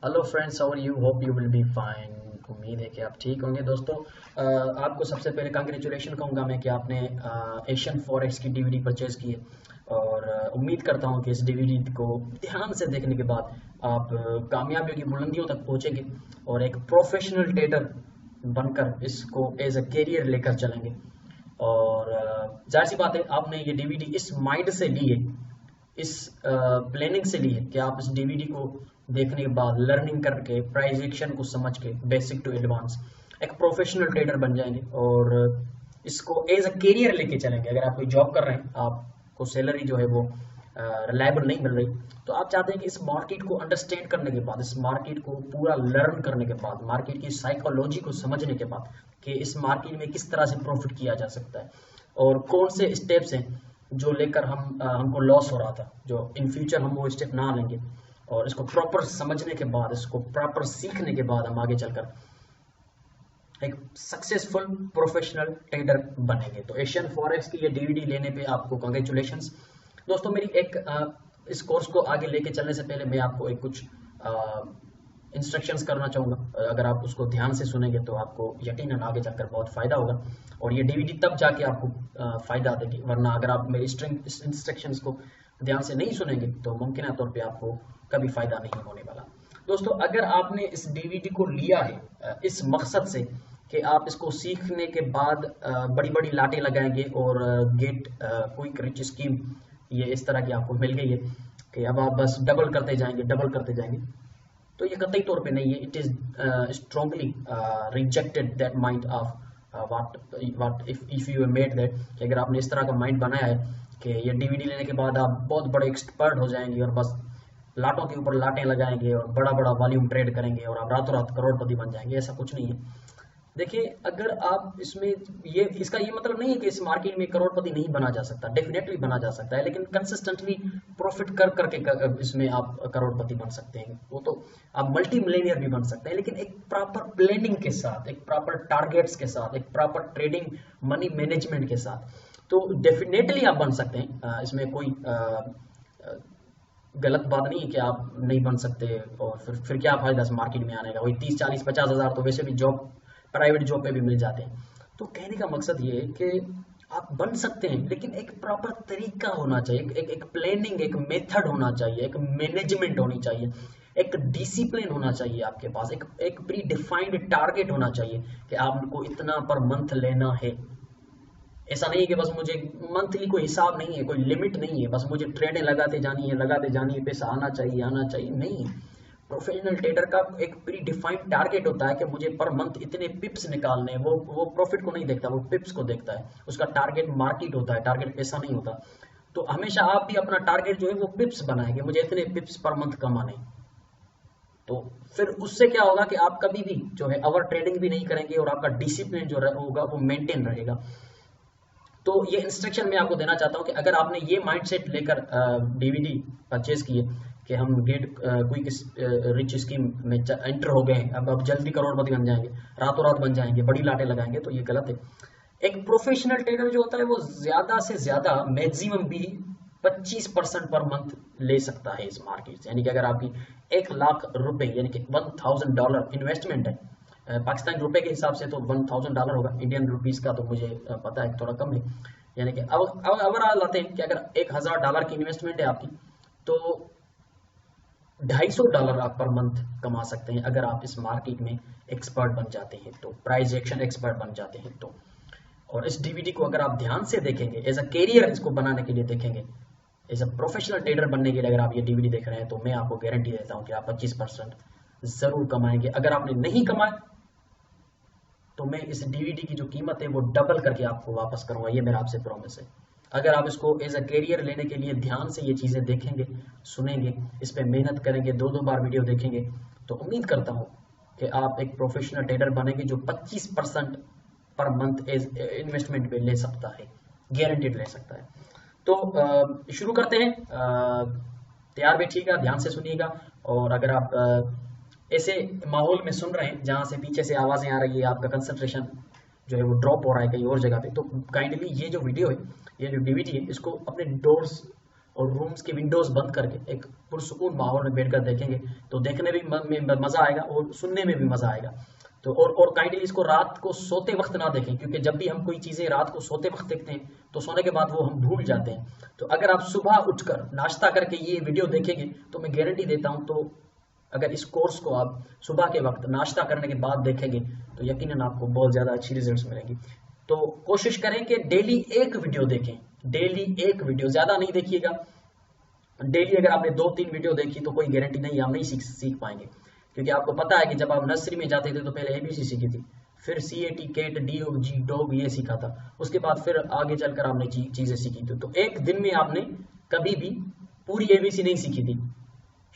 Hello friends, how are you? Hope you will be fine. उम्मीद है कि आप ठीक होंगे दोस्तों। आपको सबसे पहले कांग्रेचुलेशन कहूँगा मैं कि आपने एशियन फॉरेक्स की डीवीडी परचेज की है। और उम्मीद करता हूँ कि इस डीवीडी को ध्यान से देखने के बाद आप कामयाबियों की बुलंदियों तक पहुँचेंगे और एक प्रोफेशनल ट्रेडर बनकर इसको एज अ करियर लेकर चलेंगे। और जाहिर सी बात है, आपने ये डीवीडी इस माइंड से ली है, इस प्लानिंग से ली है कि आप इस डीवीडी को देखने के बाद लर्निंग करके प्राइस एक्शन को समझ के बेसिक टू एडवांस एक प्रोफेशनल ट्रेडर बन जाएंगे और इसको एज अ करियर लेके चलेंगे। अगर आप कोई जॉब कर रहे हैं, आपको सैलरी जो है वो रिलायबल नहीं मिल रही, तो आप चाहते हैं कि इस मार्केट को अंडरस्टैंड करने के बाद, इस मार्केट को पूरा लर्न करने के बाद, मार्केट की साइकोलॉजी को समझने के बाद कि इस मार्केट में किस तरह से प्रॉफिट किया जा सकता है और कौन से स्टेप्स हैं जो लेकर हमको लॉस हो रहा था, जो इन फ्यूचर हम वो स्टेप ना लेंगे। और इसको प्रॉपर समझने के बाद, इसको प्रॉपर सीखने के बाद हम आगे चलकर एक सक्सेसफुल प्रोफेशनल ट्रेडर बनेंगे। तो एशियन फॉरेक्स की ये डीवीडी लेने पे आपको कांग्रेचुलेशंस दोस्तों। मेरी इस कोर्स को आगे लेके चलने से पहले मैं आपको कुछ इंस्ट्रक्शंस करना चाहूँगा। अगर आप उसको ध्यान से सुनेंगे तो आपको यकीनन आगे चलकर बहुत फ़ायदा होगा और ये डीवीडी तब जाके आपको फ़ायदा देगी, वरना अगर आप मेरी इंस्ट्रक्शंस को ध्यान से नहीं सुनेंगे तो मुमकिन तौर पे आपको कभी फ़ायदा नहीं होने वाला। दोस्तों, अगर आपने इस डीवीडी को लिया है इस मकसद से कि आप इसको सीखने के बाद बड़ी बड़ी लाटें लगाएंगे और गेट क्विक रिच स्कीम ये इस तरह की आपको मिल गई है कि अब आप बस डबल करते जाएंगे, तो ये कतई तौर पे नहीं है। It is strongly rejected that mind of what if you made that, कि अगर आपने इस तरह का माइंड बनाया है कि ये डीवीडी लेने के बाद आप बहुत बड़े एक्सपर्ट हो जाएंगे और बस लाटों के ऊपर लाटें लगाएंगे और बड़ा बड़ा वॉल्यूम ट्रेड करेंगे और आप रातों रात करोड़पति बन जाएंगे, ऐसा कुछ नहीं है। देखिए, अगर आप इसमें इसका ये मतलब नहीं है कि इस मार्केट में करोड़पति नहीं बना जा सकता, डेफिनेटली बना जा सकता है, लेकिन कंसिस्टेंटली प्रॉफिट कर करके इसमें आप करोड़पति बन सकते हैं। वो तो आप मल्टी मिलेनियर भी बन सकते हैं, लेकिन एक प्रॉपर प्लानिंग के साथ, एक प्रॉपर टारगेट्स के साथ, एक प्रॉपर ट्रेडिंग मनी मैनेजमेंट के साथ तो डेफिनेटली आप बन सकते हैं। इसमें कोई गलत बात नहीं है कि आप नहीं बन सकते। और फिर क्या फायदा इस मार्केट में आने का? वही 30 40 50 हज़ार तो वैसे भी जॉब, प्राइवेट जॉब पे भी मिल जाते हैं। तो कहने का मकसद ये है कि आप बन सकते हैं, लेकिन एक प्रॉपर तरीका होना चाहिए, एक प्लानिंग, एक मेथड होना चाहिए, एक मैनेजमेंट होनी चाहिए, एक डिसिप्लिन होना चाहिए आपके पास, एक प्री डिफाइंड टारगेट होना चाहिए कि आपको इतना पर मंथ लेना है। ऐसा नहीं है कि बस मुझे मंथली कोई हिसाब नहीं है, कोई लिमिट नहीं है, बस मुझे ट्रेडें लगाते जानी है, पैसा आना चाहिए, नहीं। प्रोफेशनल ट्रेडर का एक प्री डिफाइंड टारगेट होता है कि मुझे पर मंथ इतने पिप्स निकालने हैं। वो प्रॉफिट को नहीं देखता, वो पिप्स को देखता है। उसका टारगेट मार्केट होता है, टारगेट पैसा नहीं होता। तो हमेशा आप भी अपना टारगेट जो है वो पिप्स बनाएंगे, मुझे इतने पिप्स पर मंथ कमाने। तो फिर उससे क्या होगा कि आप कभी भी जो है ओवर ट्रेडिंग भी नहीं करेंगे और आपका डिसिप्लिन जो होगा वो मेंटेन रहेगा। तो ये इंस्ट्रक्शन मैं आपको देना चाहता हूँ कि अगर आपने ये माइंडसेट लेकर डीवीडी परचेज की है कि हम गेट क्विक रिच स्कीम में एंटर हो गए, अब जल्दी करोड़पति बन जाएंगे, रातों रात बन जाएंगे, बड़ी लाटें लगाएंगे, तो ये गलत है। एक प्रोफेशनल ट्रेडर जो होता है वो ज्यादा से ज्यादा मैक्सिमम भी 25% पर मंथ ले सकता है इस मार्केट से। यानी कि अगर आपकी 1 लाख रुपए यानी कि $1000 इन्वेस्टमेंट है, पाकिस्तानी रुपए के हिसाब से तो $1000 होगा, इंडियन रुपीस का तो मुझे पता है थोड़ा कम है। यानी कि अब ओवरऑल आते हैं कि अगर $1000 की इन्वेस्टमेंट है आपकी, तो $250 आप पर मंथ कमा सकते हैं अगर आप इस मार्केट में एक्सपर्ट बन जाते हैं, तो प्राइस एक्शन एक्सपर्ट बन जाते हैं तो। और इस डीवीडी को अगर आप ध्यान से देखेंगे, एज अ कैरियर इसको बनाने के लिए देखेंगे, एज अ प्रोफेशनल ट्रेडर बनने के लिए अगर आप ये डीवीडी देख रहे हैं, तो मैं आपको गारंटी देता हूँ कि आप 25% जरूर कमाएंगे। अगर आपने नहीं कमाए तो मैं इस डीवीडी की जो कीमत है वो डबल करके आपको वापस करूंगा, ये मेरा आपसे प्रॉमिस है। अगर आप इसको एज अ कैरियर लेने के लिए ध्यान से ये चीज़ें देखेंगे, सुनेंगे, इस पर मेहनत करेंगे, 2 बार वीडियो देखेंगे, तो उम्मीद करता हूँ कि आप एक प्रोफेशनल ट्रेडर बनेंगे जो 25% पर मंथ एज इन्वेस्टमेंट पे ले सकता है, गारंटीड ले सकता है। तो शुरू करते हैं। तैयार बैठिएगा, ध्यान से सुनिएगा। और अगर आप ऐसे माहौल में सुन रहे हैं जहाँ से पीछे से आवाज़ें आ रही है, आपका कंसंट्रेशन जो है वो ड्रॉप हो रहा है कहीं और जगह पे, तो काइंडली ये जो वीडियो है, ये जो डीवीडी है, इसको अपने डोर्स और रूम्स की विंडोज बंद करके एक पुरसुकून माहौल में बैठकर देखेंगे तो देखने में मजा आएगा और सुनने में भी मजा आएगा। तो और काइंडली इसको रात को सोते वक्त ना देखें, क्योंकि जब भी हम कोई चीजें रात को सोते वक्त देखते हैं तो सोने के बाद वो हम भूल जाते हैं। तो अगर आप सुबह उठकर नाश्ता करके ये वीडियो देखेंगे तो मैं गारंटी देता हूं, तो अगर इस कोर्स को आप सुबह के वक्त नाश्ता करने के बाद देखेंगे तो यकीनन आपको बहुत ज्यादा अच्छी रिजल्ट्स मिलेंगी। तो कोशिश करें कि डेली एक वीडियो देखें, डेली एक वीडियो, ज्यादा नहीं देखिएगा। डेली अगर आपने 2-3 वीडियो देखी तो कोई गारंटी नहीं, आप नहीं सीख पाएंगे, क्योंकि आपको पता है कि जब आप नर्सरी में जाते थे तो पहले ABC सीखी थी, फिर CAT कैट DOG डॉग ये सीखा था, उसके बाद फिर आगे चलकर आपने चीजें सीखी थी। तो एक दिन में आपने कभी भी पूरी ABC नहीं सीखी थी।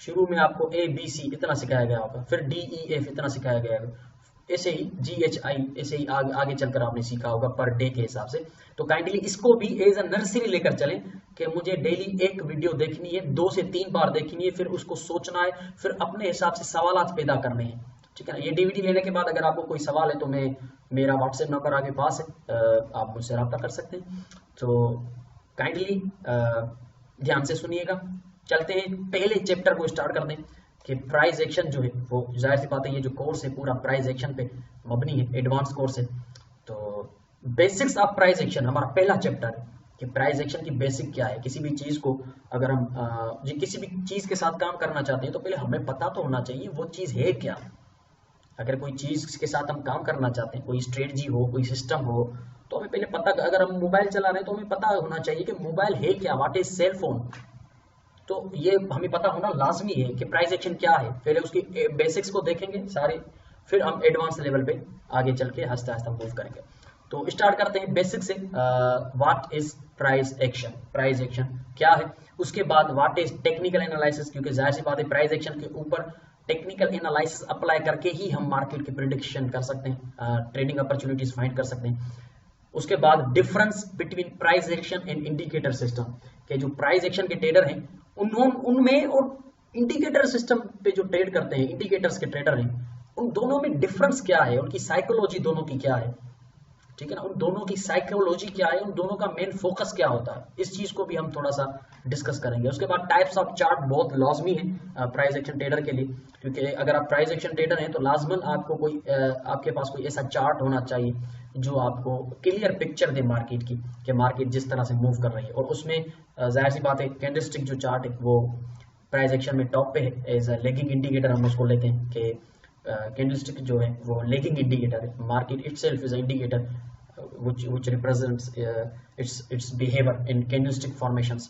शुरू में आपको ABC इतना सिखाया गया होगा, फिर DEF इतना सिखाया गया होगा, ऐसे ही GHI, ऐसे ही आगे चलकर आपने सीखा होगा पर डे के हिसाब से। तो काइंडली इसको भी एज अ नर्सरी लेकर चलें कि मुझे डेली एक वीडियो देखनी है, 2 से 3 बार देखनी है, फिर उसको सोचना है, फिर अपने हिसाब से सवालात पैदा करने हैं। ठीक है ना। ये DVD लेने के बाद अगर आपको कोई सवाल है तो मेरा व्हाट्सएप नंबर आपके पास है, आप मुझसे रब्ता कर सकते हैं। तो काइंडली ध्यान से सुनिएगा। चलते हैं पहले चैप्टर को स्टार्ट कर दें कि प्राइस एक्शन जो है वो जाहिर सी बात है, ये जो कोर्स है पूरा प्राइस एक्शन पे मबनी है, एडवांस कोर्स है। तो बेसिक्स ऑफ प्राइस एक्शन हमारा पहला चैप्टर है कि प्राइस एक्शन की बेसिक क्या है। किसी भी चीज को अगर हम किसी भी चीज के साथ काम करना चाहते हैं तो पहले हमें पता तो होना चाहिए वो चीज है क्या। अगर कोई चीज के साथ हम काम करना चाहते हैं, कोई स्ट्रेटजी हो, कोई सिस्टम हो, तो हमें पहले पता, अगर हम मोबाइल चला रहे हैं तो हमें पता होना चाहिए कि मोबाइल है क्या, व्हाट इज सेल फोन। तो ये हमें पता होना लाजमी है कि प्राइस एक्शन क्या है। पहले उसकी बेसिक्स को देखेंगे सारे, फिर हम एडवांस लेवल पे आगे चल के आहिस्ता आहिस्ता मूव करेंगे। तो स्टार्ट करते हैं बेसिक से। What is price action, price action क्या है। उसके बाद व्हाट इज टेक्निकल एनालिसिस, क्योंकि जाहिर सी बात है प्राइस एक्शन के ऊपर टेक्निकल एनालिसिस अप्लाई करके ही हम मार्केट की प्रिडिक्शन कर सकते हैं, ट्रेडिंग अपॉर्चुनिटीज फाइंड कर सकते हैं। उसके बाद difference between price action and indicator system, के जो प्राइस एक्शन के ट्रेडर हैं उनमें और इंडिकेटर सिस्टम पे जो ट्रेड करते हैं, इंडिकेटर्स के ट्रेडर हैं, उन दोनों में डिफरेंस क्या है, उनकी साइकोलॉजी दोनों की क्या है। ठीक है ना, उन दोनों की साइकोलॉजी क्या है, उन दोनों का मेन फोकस क्या होता है, इस चीज को भी हम थोड़ा सा डिस्कस करेंगे। उसके बाद टाइप्स ऑफ चार्ट बहुत लाजमी है प्राइस एक्शन ट्रेडर के लिए, क्योंकि अगर आप प्राइस एक्शन ट्रेडर हैं तो लाजमन आपको आपके पास कोई ऐसा चार्ट होना चाहिए जो आपको क्लियर पिक्चर दे मार्केट की, कि मार्केट जिस तरह से मूव कर रही है। और उसमें जाहिर सी बात है कैंडलस्टिक जो चार्ट है वो प्राइस एक्शन में टॉप पे है, एज अ लेगिंग इंडिकेटर हम उसको लेते हैं कि कैंडलस्टिक जो है वो लेगिंग इंडिकेटर है। Market itself is a indicator which represents its behavior in candlestick formations।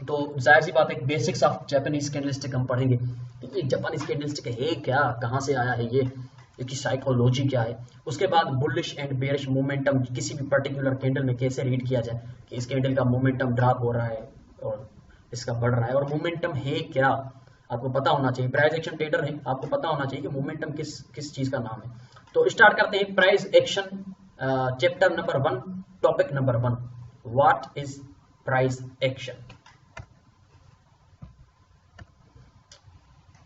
तो जाहिर सी बात है बेसिक्स ऑफ जापानीज कैंडलस्टिक हम पढ़ेंगे कि ये जापानीज कैंडलस्टिक है क्या, कहाँ से आया है ये, इसकी साइकोलॉजी क्या है। उसके बाद बुलिश एंड बेयरिश मोमेंटम, किसी भी पर्टिकुलर कैंडल में कैसे रीड किया जाए कि इस कैंडल का मोमेंटम ड्रॉप हो रहा है और इसका बढ़ रहा है, और मोमेंटम है क्या आपको पता होना चाहिए। प्राइस एक्शन ट्रेडर है, आपको पता होना चाहिए कि मोमेंटम किस चीज का नाम है। तो स्टार्ट करते हैं price action chapter number 1, topic number 1, what is price action.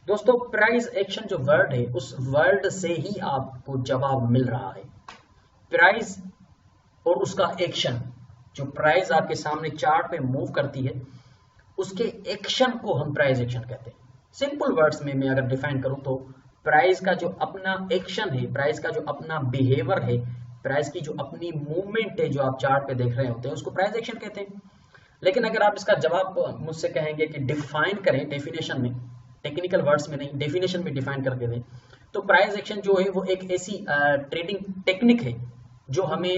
दोस्तों प्राइस एक्शन जो वर्ड है उस वर्ड से ही आपको जवाब मिल रहा है। प्राइस और उसका एक्शन, जो प्राइस आपके सामने चार्ट पे मूव करती है उसके एक्शन को हम प्राइस एक्शन कहते हैं। सिंपल वर्ड्स में मैं अगर डिफाइन करूं तो प्राइस का जो अपना एक्शन है, प्राइस का जो अपना बिहेवियर है, प्राइस की जो अपनी मूवमेंट है जो आप चार्ट पे देख रहे होते हैं उसको प्राइस एक्शन कहते हैं। लेकिन अगर आप इसका जवाब मुझसे कहेंगे कि डिफाइन करें डेफिनेशन में, टेक्निकल वर्ड्स में नहीं, डेफिनेशन में डिफाइन करके दें, तो प्राइस एक्शन जो है वो एक ऐसी ट्रेडिंग टेक्निक है जो हमें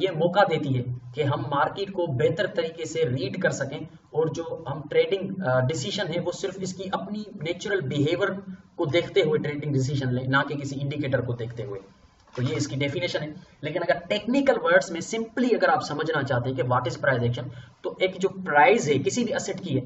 ये मौका देती है कि हम मार्केट को बेहतर तरीके से रीड कर सकें, और जो हम ट्रेडिंग डिसीजन है वो सिर्फ इसकी अपनी नेचुरल बिहेवियर को देखते हुए ट्रेडिंग डिसीजन लें, ना कि किसी इंडिकेटर को देखते हुए। तो ये इसकी डेफिनेशन है। लेकिन अगर टेक्निकल वर्ड्स में सिंपली अगर आप समझना चाहते हैं कि व्हाट इज प्राइस एक्शन, तो एक जो प्राइस है किसी भी असेट की है,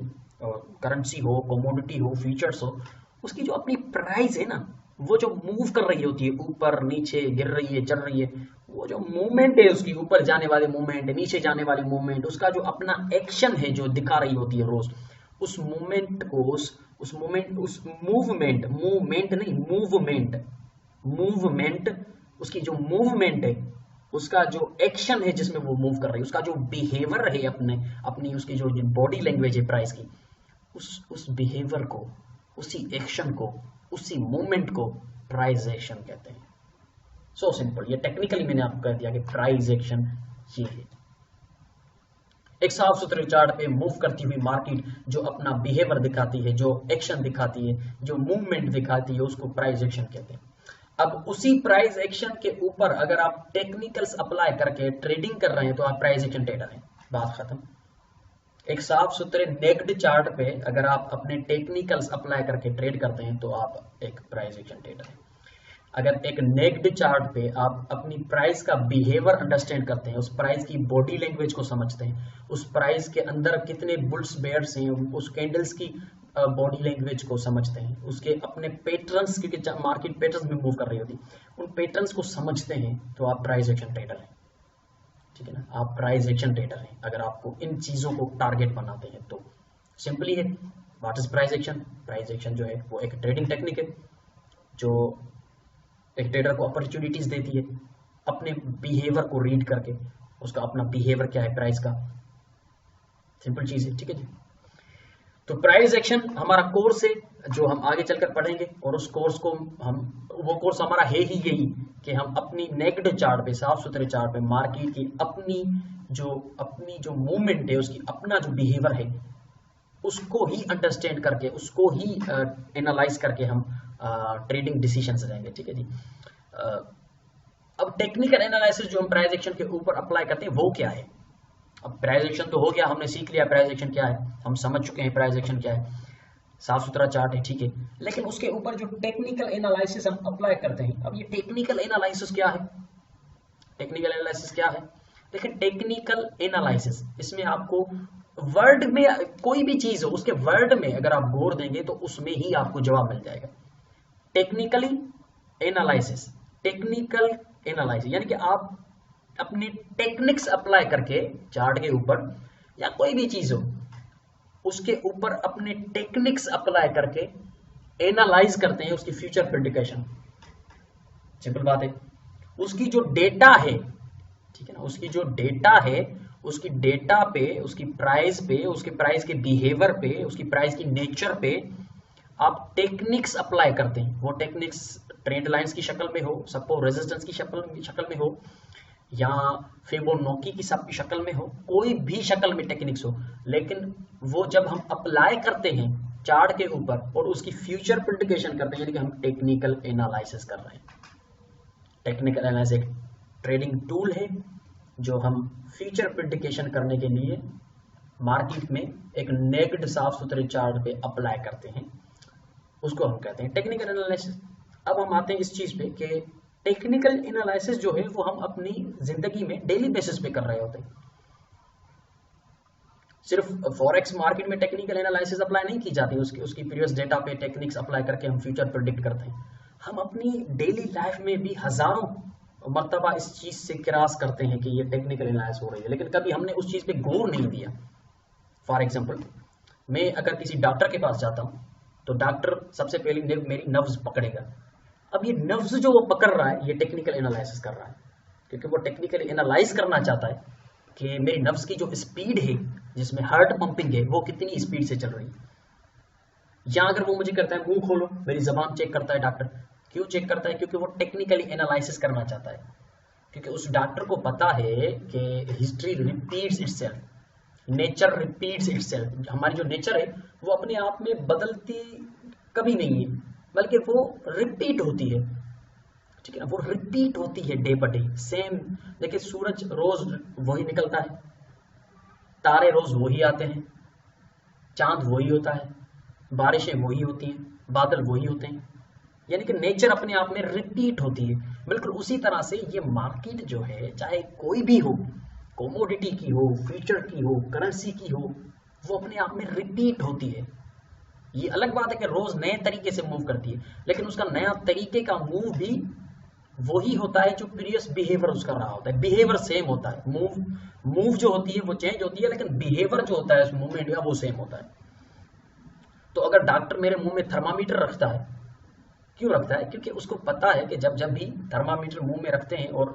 करेंसी हो, कमोडिटी हो, फीचर्स हो, उसकी जो अपनी प्राइस है ना, वो जो मूव कर रही होती है, ऊपर नीचे गिर रही है, चल रही है, वो जो मूवमेंट है उसकी, ऊपर जाने वाली मूवमेंट, नीचे जाने वाली मूवमेंट, उसका जो अपना एक्शन है जो दिखा रही होती है रोज, उस मूवमेंट को उस मूवमेंट उसकी जो मूवमेंट है उसका जो एक्शन है जिसमें वो मूव कर रही है, उसका जो बिहेवियर है अपनी उसकी जो बॉडी लैंग्वेज है प्राइस की, उस बिहेवियर को, उसी एक्शन को, उसी मूवमेंट को प्राइस एक्शन कहते हैं। सो सिंपल, ये टेक्निकली मैंने आपको कह दिया कि प्राइस एक्शन ये है। एक साफ सुथरे चार्ट पे मूव करती हुई मार्केट जो अपना बिहेवियर दिखाती है, जो एक्शन दिखाती है, जो मूवमेंट दिखाती है, उसको प्राइस एक्शन कहते हैं। अब उसी प्राइस एक्शन के ऊपर अगर आप टेक्निकल्स अप्लाई करके ट्रेडिंग कर रहे हैं तो आप प्राइस एक्शन ट्रेडर हैं, बात खत्म। एक साफ सुथरे नेक्ड चार्ट पे अगर आप अपने टेक्निकल्स अप्लाई करके ट्रेड करते हैं तो आप एक प्राइस एक्शन ट्रेडर हैं। अगर एक नेक्ड चार्ट पे आप अपनी प्राइस का बिहेवियर अंडरस्टैंड करते हैं, उस प्राइस की बॉडी लैंग्वेज को समझते हैं, उस प्राइस के अंदर कितने बुल्स बेयर्स हैं, उस कैंडल्स की बॉडी लैंग्वेज को समझते हैं, उसके अपने पैटर्न्स, क्योंकि मार्केट पैटर्न्स में मूव कर रही होती, उन पैटर्न्स को समझते हैं तो आप प्राइस एक्शन ट्रेडर हैं। ठीक है ना, आप प्राइस एक्शन ट्रेडर हैं अगर आपको इन चीजों को टारगेट बनाते हैं तो। सिंपली है, what is price action? Price action जो है वो एक ट्रेडिंग टेक्निक है जो एक ट्रेडर को अपॉर्चुनिटीज देती है अपने बिहेवियर को रीड करके, उसका अपना बिहेवियर क्या है प्राइस का, सिंपल चीज है। ठीक है जी, तो प्राइस एक्शन हमारा कोर्स है जो हम आगे चलकर पढ़ेंगे, और उस कोर्स को वो कोर्स हमारा है ही यही कि हम अपनी नेक्ड चार्ट पे, साफ सुथरे चार्ट पे मार्केट की अपनी जो मूवमेंट है, उसकी अपना जो बिहेवियर है, उसको ही अंडरस्टैंड करके, उसको ही एनालाइज करके हम ट्रेडिंग डिसीजंस लेंगे। ठीक है जी, अब टेक्निकल एनालिसिस जो हम प्राइस एक्शन के ऊपर अप्लाई करते हैं वो क्या है? अब प्राइस एक्शन तो हो गया, हमने सीख लिया प्राइस एक्शन क्या है, हम समझ चुके हैं प्राइस एक्शन क्या है, साफ सुथरा चार्ट है, ठीक है। लेकिन उसके ऊपर जो टेक्निकल एनालिसिस हम अप्लाई करते हैं, अब ये टेक्निकल एनालिसिस क्या है? टेक्निकल एनालिसिस क्या है? देखिए, टेक्निकल एनालिसिस, इसमें आपको वर्ड में कोई भी चीज हो, उसके वर्ड में अगर आप गौर देंगे तो उसमें ही आपको जवाब मिल जाएगा। टेक्निकली एनालिसिस, टेक्निकल एनालिसिस यानी कि आप अपनी टेक्निक्स अप्लाई करके चार्ट के ऊपर या कोई भी चीज हो उसके ऊपर अपने टेक्निक्स अप्लाई करके एनालाइज करते हैं उसकी फ्यूचर प्रेडिक्शन। सिंपल बात है, उसकी जो डेटा है, ठीक है ना, उसकी जो डेटा है, उसकी डेटा पे, उसकी प्राइस के बिहेवियर पे, उसकी प्राइस की नेचर पे आप टेक्निक्स अप्लाई करते हैं। वो टेक्निक्स ट्रेंड लाइंस की शक्ल में हो, सपोज रेजिस्टेंस की शक्ल में हो, या फिबोनाची की शक्ल में हो, कोई भी शक्ल में टेक्निक्स हो, लेकिन वो जब हम अप्लाई करते हैं चार्ट के ऊपर और उसकी फ्यूचर प्रेडिक्शन करते हैं, यानी कि हम टेक्निकल एनालिसिस कर रहे हैं। टेक्निकल एनालिसिस ट्रेडिंग टूल है जो हम फ्यूचर प्रेडिक्शन करने के लिए मार्केट में एक नेक्ड साफ सुथरे चार्ट पे अप्लाई करते हैं, उसको हम कहते हैं टेक्निकल एनालिसिस। अब हम आते हैं इस चीज पे कि टेक्निकल एनालिसिस जो है वो हम अपनी जिंदगी में डेली बेसिस पे कर रहे होते हैं। सिर्फ फॉरेक्स मार्केट में टेक्निकल एनालिसिस अप्लाई नहीं की जाती, उसकी प्रीवियस डेटा पे टेक्निक्स अप्लाई करके हम फ्यूचर प्रेडिक्ट करते हैं। हम अपनी डेली लाइफ में भी हजारों मर्तबा इस चीज से क्रॉस करते हैं कि ये टेक्निकल एनालिसिस हो रही है, लेकिन कभी हमने उस चीज पे गौर नहीं दिया। फॉर एग्जाम्पल, मैं अगर किसी डॉक्टर के पास जाता हूँ तो डॉक्टर सबसे पहले मेरी नब्ज पकड़ेगा। अब ये नब्ज जो वो पकड़ रहा है, ये टेक्निकल एनालिसिस कर रहा है, क्योंकि वो टेक्निकली एनालाइज करना चाहता है कि मेरी नब्ज की जो स्पीड है, जिसमें हार्ट पंपिंग है, वो कितनी स्पीड से चल रही है। या अगर वो मुझे कहता है मुंह खोलो, मेरी जबान चेक करता है डॉक्टर। क्यों चेक करता है? क्योंकि वो टेक्निकली एनालिसिस करना चाहता है, क्योंकि उस डॉक्टर को पता है कि history repeats itself, nature repeats itself. हमारी जो नेचर है वो अपने आप में बदलती कभी नहीं है, बल्कि वो रिपीट होती है। ठीक है ना, वो रिपीट होती है डे बाय डे, सेम। देखिए, सूरज रोज वही निकलता है, तारे रोज वही आते हैं, चांद वही होता है, बारिशें वही होती हैं, बादल वही होते हैं, यानी कि नेचर अपने आप में रिपीट होती है। बिल्कुल उसी तरह से ये मार्केट जो है, चाहे कोई भी हो, कमोडिटी की हो, फ्यूचर की हो, करेंसी की हो, वो अपने आप में रिपीट होती है। ये अलग बात है कि रोज नए तरीके से मूव करती है, लेकिन उसका नया तरीके का मूव भी वही होता है जो प्रीवियस बिहेवियर उसका रहा होता है। बिहेवियर सेम होता है, मूव जो होती है वो चेंज होती है, लेकिन बिहेवियर जो होता है उस मूवमेंट का वो सेम होता है। तो अगर डॉक्टर मेरे मुंह में थर्मामीटर रखता है, क्यों रखता है? क्योंकि उसको पता है कि जब भी थर्मामीटर मुंह में रखते हैं और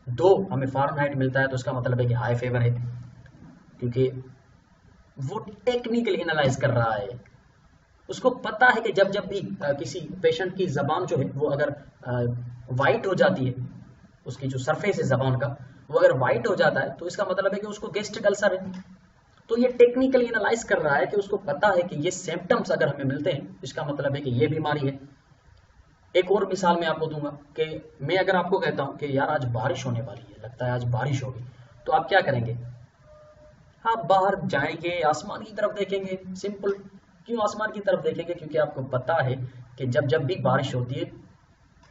दो हमें फारेनहाइट मिलता है तो इसका मतलब है कि हाई फेवर है, क्योंकि वो टेक्निकल एनालाइज कर रहा है। उसको पता है कि जब जब भी किसी पेशेंट की जबान जो है वो अगर वाइट हो जाती है, उसकी जो सरफेस है जबान का वो अगर वाइट हो जाता है तो इसका मतलब है कि उसको गैस्ट्रिक अल्सर है। तो ये टेक्निकली एनालाइज कर रहा है कि उसको पता है कि ये सिम्टम्स अगर हमें मिलते हैं इसका मतलब है कि ये बीमारी है। एक और मिसाल मैं आपको दूंगा कि मैं अगर आपको कहता हूं कि यार आज बारिश होने वाली है, लगता है आज बारिश होगी, तो आप क्या करेंगे? आप बाहर जाएंगे, आसमान की तरफ देखेंगे, सिंपल। क्यों आसमान की तरफ देखेंगे? क्योंकि आपको पता है कि जब जब भी बारिश होती है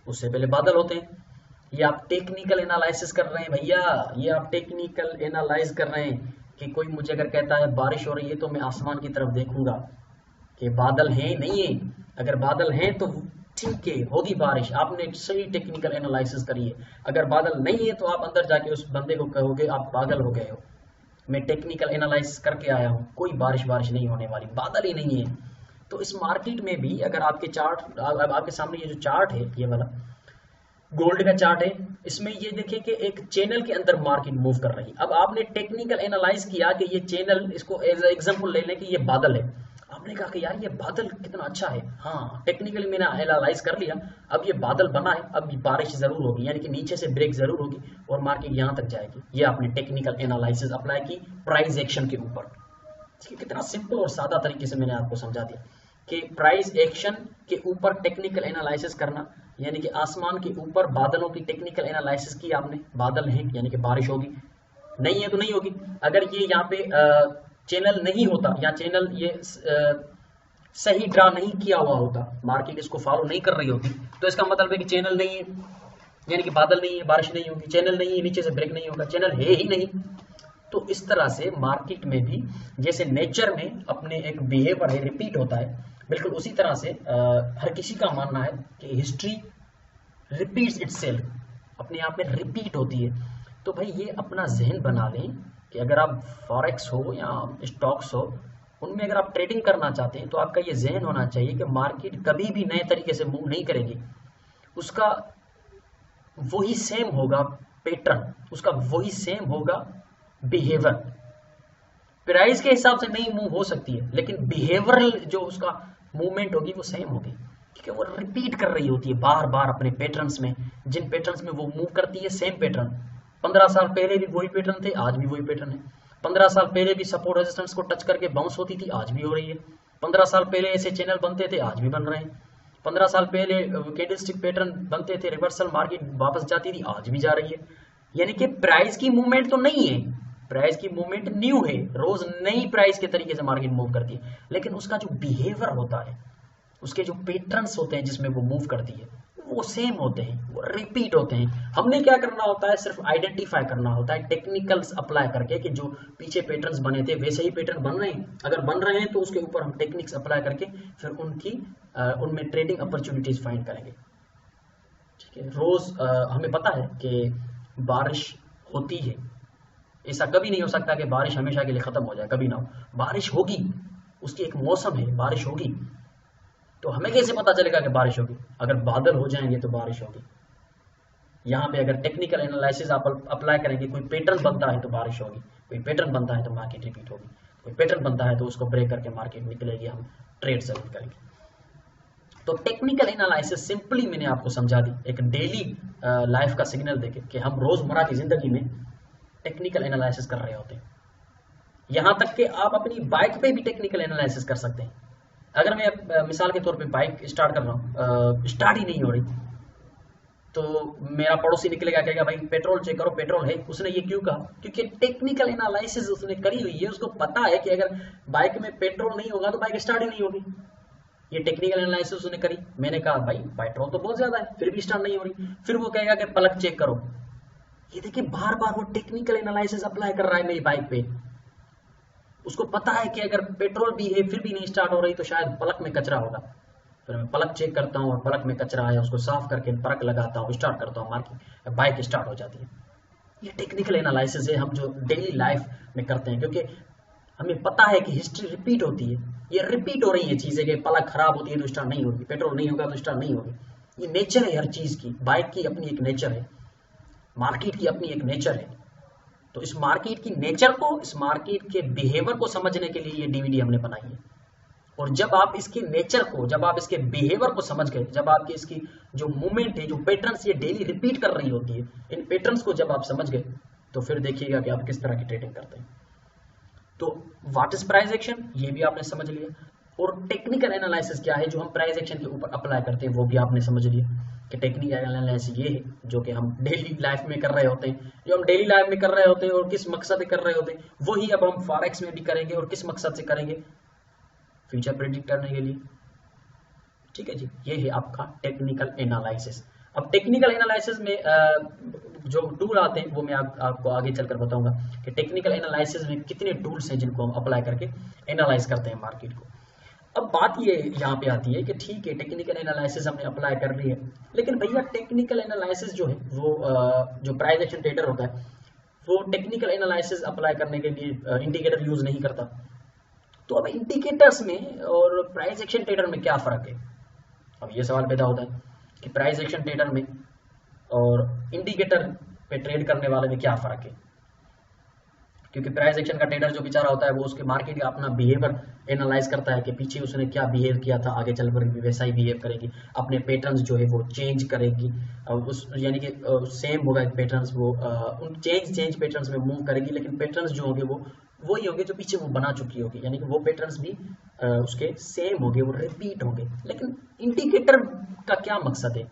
उससे पहले बादल होते हैं। ये आप टेक्निकल एनालिसिस कर रहे हैं भैया, ये आप टेक्निकल एनालाइज कर रहे हैं कि कोई मुझे अगर कहता है बारिश हो रही है तो मैं आसमान की तरफ देखूंगा कि बादल हैं नहीं है। अगर बादल हैं तो ठीक है, होगी बारिश, आपने सही टेक्निकल एनालिसिस करी है। अगर बादल नहीं है तो आप अंदर जाके उस बंदे को कहोगे आप पागल हो गए हो, मैं टेक्निकल एनालाइज करके आया हूँ, कोई बारिश नहीं होने वाली, बादल ही नहीं है। तो इस मार्केट में भी अगर आपके चार्ट, आपके सामने ये जो चार्ट है, ये वाला गोल्ड का चार्ट है, इसमें ये देखिए कि एक चैनल के अंदर मार्केट मूव कर रही है। अब आपने टेक्निकल एनालाइज किया कि ये चैनल, इसको एज एग्जांपल ले लें कि ये बादल है। आपने कहा कि यार ये बादल कितना अच्छा है, हाँ टेक्निकली मैंने एनालाइज कर लिया, अब ये बादल बना है, अब बारिश जरूर होगी, यानी कि नीचे से ब्रेक जरूर होगी और मार्केट यहाँ तक जाएगी। ये आपने टेक्निकल एनालिसिस अप्लाई की प्राइस एक्शन के ऊपर। कितना सिंपल और सादा तरीके से मैंने आपको समझा दिया कि प्राइस एक्शन के ऊपर टेक्निकल एनालिसिस करना, यानी कि आसमान के ऊपर बादलों की टेक्निकल एनालिसिस की आपने, बादल हैं यानी कि बारिश होगी, नहीं है तो नहीं होगी। अगर ये यहाँ पे चैनल नहीं होता या चैनल ये सही ड्रा नहीं किया हुआ होता, मार्केट इसको फॉलो नहीं कर रही होती, तो इसका मतलब है कि चैनल नहीं है, यानी कि बादल नहीं है, बारिश नहीं होगी। चैनल नहीं है, नीचे से ब्रेक नहीं होगा, चैनल है ही नहीं। तो इस तरह से मार्केट में भी जैसे नेचर में अपने एक बिहेवियर है, रिपीट होता है, बिल्कुल उसी तरह से हर किसी का मानना है कि हिस्ट्री रिपीट्स इटसेल्फ, अपने आप में रिपीट होती है। तो भाई ये अपना जहन बना लें कि अगर आप फॉरेक्स हो या स्टॉक्स हो, उनमें अगर आप ट्रेडिंग करना चाहते हैं तो आपका ये जहन होना चाहिए कि मार्केट कभी भी नए तरीके से मूव नहीं करेगी, उसका वही सेम होगा पैटर्न, उसका वही सेम होगा बिहेवियर। प्राइस के हिसाब से नहीं मूव हो सकती है, लेकिन बिहेवियरल जो उसका मूवमेंट होगी वो सेम होगी, क्योंकि वो रिपीट कर रही होती है बार बार अपने पैटर्न्स में, जिन पैटर्न्स में वो मूव करती है सेम पैटर्न। 15 साल पहले भी वही पैटर्न थे, आज भी वही पैटर्न है। 15 साल पहले भी सपोर्ट रेजिस्टेंस को टच करके बाउंस होती थी, आज भी हो रही है। 15 साल पहले ऐसे चैनल बनते थे, आज भी बन रहे हैं। 15 साल पहले कैंडलस्टिक पैटर्न बनते थे, रिवर्सल मार्केट वापस जाती थी, आज भी जा रही है। यानी कि प्राइस की मूवमेंट तो नहीं है, प्राइस की मूवमेंट न्यू है, रोज नई प्राइस के तरीके से मार्केट मूव करती है, लेकिन उसका जो बिहेवियर होता है, उसके जो पैटर्न्स होते हैं जिसमें वो मूव करती है, वो सेम होते हैं, वो रिपीट होते हैं। हमने क्या करना होता है, सिर्फ आइडेंटिफाई करना होता है टेक्निकल्स अप्लाई करके कि जो पीछे पैटर्न्स बने थे वैसे ही पैटर्न बन रहे हैं। अगर बन रहे हैं तो उसके ऊपर हम टेक्निक्स अप्लाई करके फिर उनमें ट्रेडिंग अपॉर्चुनिटीज फाइंड करेंगे। ठीक है, रोज हमें पता है कि बारिश होती है, ऐसा कभी नहीं हो सकता कि बारिश हमेशा के लिए खत्म हो जाए, कभी ना हो, बारिश होगी, उसकी एक मौसम है, बारिश होगी। तो हमें कैसे पता चलेगा कि बारिश होगी? अगर बादल हो जाएंगे तो बारिश होगी। यहाँ पे अगर टेक्निकल एनालिसिस आप अप्लाई करेंगे, कोई पैटर्न बनता है तो बारिश होगी, कोई पैटर्न बनता है तो मार्केट रिपीट होगी, कोई पैटर्न बनता है तो उसको ब्रेक करके मार्केट निकलेगी, हम ट्रेड सेलेक्ट करेंगे। तो टेक्निकल एनालिसिस सिंपली मैंने आपको समझा दी, एक डेली लाइफ का सिग्नल देके कि हम रोजमर्रा की जिंदगी में टेक्निकल एनालिसिस कर रहे होते हैं। यहां तक कि आप अपनी बाइक पे भी टेक्निकल एनालिसिस कर सकते हैं। अगर मैं मिसाल के तौर पे बाइक स्टार्ट कर रहा हूँ, स्टार्ट ही नहीं हो रही, तो मेरा पड़ोसी निकलेगा, कहेगा भाई पेट्रोल चेक करो, पेट्रोल है। उसने ये क्यों कहा? क्योंकि टेक्निकल एनालिसिस उसने करी हुई है, उसको पता है कि अगर बाइक में पेट्रोल नहीं होगा तो बाइक स्टार्ट ही नहीं होगी। ये टेक्निकल एनालिसिस उसने करी। मैंने कहा भाई पेट्रोल तो बहुत ज्यादा है, फिर भी स्टार्ट नहीं हो रही। फिर वो कहेगा कि प्लग चेक करो। ये देखिए बार बार वो टेक्निकल एनालिसिस अप्लाई कर रहा है मेरी बाइक पे। उसको पता है कि अगर पेट्रोल भी है फिर भी नहीं स्टार्ट हो रही तो शायद प्लग में कचरा होगा। फिर मैं प्लग चेक करता हूँ और प्लग में कचरा है, उसको साफ करके प्लग लगाता हूँ, स्टार्ट करता हूँ, मार्केट बाइक स्टार्ट हो जाती है। ये टेक्निकल एनालिसिस है हम जो डेली लाइफ में करते हैं, क्योंकि हमें पता है कि हिस्ट्री रिपीट होती है, ये रिपीट हो रही है चीजें कि प्लग खराब होती है तो स्टार्ट नहीं होगी, पेट्रोल नहीं होगा तो स्टार्ट नहीं होगी। ये नेचर है हर चीज की, बाइक की अपनी एक नेचर है। मार्केट की अपनी एक नेचर है। तो इस मार्केट की नेचर को, इस मार्केट के बिहेवियर को समझने के लिए ये डीवीडी हमने बनाई है। और जब आप इसके नेचर को, जब आप इसके बिहेवियर को समझ गए, जब आपकी इसकी जो मूवमेंट है, जो पैटर्न्स ये डेली रिपीट कर रही होती है, इन पैटर्न्स को जब आप समझ गए तो फिर देखिएगा कि आप किस तरह की ट्रेडिंग करते हैं। तो व्हाट इज प्राइस एक्शन, ये भी आपने समझ लिया। और टेक्निकल एनालिसिस क्या है जो हम प्राइस एक्शन के ऊपर अप्लाई करते हैं, वो भी आपने समझ लिया कि टेक्निकल एनालिसिस ये है जो कि हम डेली लाइफ में कर रहे होते हैं, जो हम डेली लाइफ में कर रहे होते हैं और किस मकसद से कर रहे होते हैं, वही अब हम फॉरेक्स में भी करेंगे। और किस मकसद से करेंगे, फ्यूचर प्रेडिक्ट करने के लिए। ठीक है जी, ये है आपका टेक्निकल एनालिसिस। अब टेक्निकल एनालिसिस में जो टूल आते हैं वो मैं आपको आगे चलकर बताऊंगा कि टेक्निकल एनालिसिस में कितने टूल्स हैं जिनको हम अप्लाई करके एनालाइज करते हैं मार्केट को। अब बात ये यहाँ पे आती है कि ठीक है, टेक्निकल एनालिसिस हमने अप्लाई कर ली है, लेकिन भैया टेक्निकल एनालिसिस जो है वो जो प्राइस एक्शन ट्रेडर होता है वो टेक्निकल एनालिसिस अप्लाई करने के लिए इंडिकेटर यूज नहीं करता। तो अब इंडिकेटर्स में और प्राइस एक्शन ट्रेडर में क्या फर्क है? अब ये सवाल पैदा होता है कि प्राइस एक्शन ट्रेडर में और इंडिकेटर पे ट्रेड करने वाले में क्या फर्क है। क्योंकि प्राइस एक्शन का ट्रेडर जो बेचारा होता है वो उसके मार्केट का अपना बिहेवियर एनालाइज करता है कि पीछे उसने क्या बिहेव किया था, आगे चलकर भी वैसा ही बिहेव करेगी, अपने पैटर्न्स जो है वो चेंज करेगी, उस यानी कि सेम होगा पैटर्न्स, वो उन चेंज पैटर्न्स में मूव करेगी, लेकिन पैटर्न्स जो होंगे वो वही होंगे जो पीछे वो बना चुकी होगी, यानी कि वो पैटर्न्स भी उसके सेम होंगे, वो रिपीट होंगे। लेकिन इंडिकेटर का क्या मकसद है,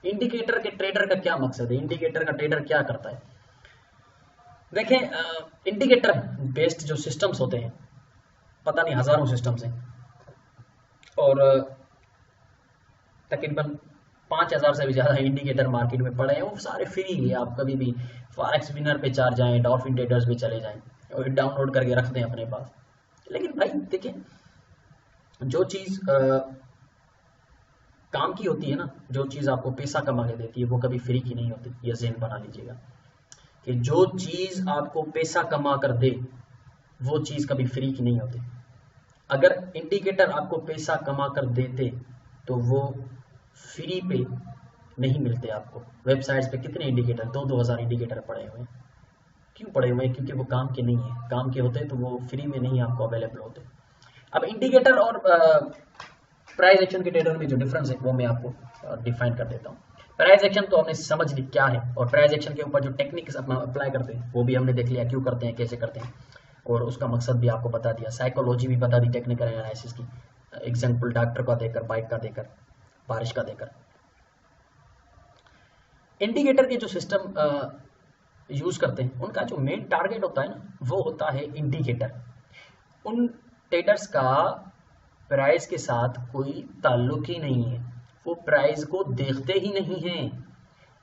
इंडिकेटर के ट्रेडर का क्या मकसद है, इंडिकेटर का ट्रेडर क्या करता है? देखें, इंडिकेटर बेस्ड जो सिस्टम्स होते हैं, पता नहीं हजारों सिस्टम्स हैं और तकरीबन 5000 से भी ज़्यादा इंडिकेटर मार्केट में पड़े हैं। वो सारे फ्री है, आप कभी भी फॉरेक्स विनर पे चार जाएं, डॉल्फिन ट्रेडर्स पे चले जाएं और डाउनलोड करके रख दें अपने पास। लेकिन भाई देखिए, जो चीज़ काम की होती है ना, जो चीज़ आपको पैसा कमा के देती है वो कभी फ्री की नहीं होती। ये ज़हन बना लीजिएगा कि जो चीज़ आपको पैसा कमा कर दे वो चीज़ कभी फ्री की नहीं होती। अगर इंडिकेटर आपको पैसा कमा कर देते तो वो फ्री पे नहीं मिलते आपको। वेबसाइट्स पे कितने इंडिकेटर, 2-2000 इंडिकेटर पड़े हुए हैं। क्यों पड़े हुए हैं? क्योंकि वो काम के नहीं है। काम के होते तो वो फ्री में नहीं आपको अवेलेबल होते। अब इंडिकेटर और प्राइस एक्शन के ट्रेडर में जो डिफरेंस है वो मैं आपको डिफाइन कर देता हूँ। प्राइस एक्शन तो हमने समझ ली क्या है, और प्राइस एक्शन के ऊपर जो टेक्निक्स अपना अप्लाई करते हैं वो भी हमने देख लिया, क्यों करते हैं, कैसे करते हैं, और उसका मकसद भी आपको बता दिया। साइकोलॉजी भी बता दी टेक्निकल एनालिसिस की, एग्जाम्पल डॉक्टर का देकर, बाइक का देकर, बारिश का देकर। इंडिकेटर के जो सिस्टम यूज करते हैं उनका जो मेन टारगेट होता है ना, वो होता है इंडिकेटर। उन ट्रेडर्स का प्राइस के साथ कोई ताल्लुक ही नहीं है, वो प्राइस को देखते ही नहीं हैं।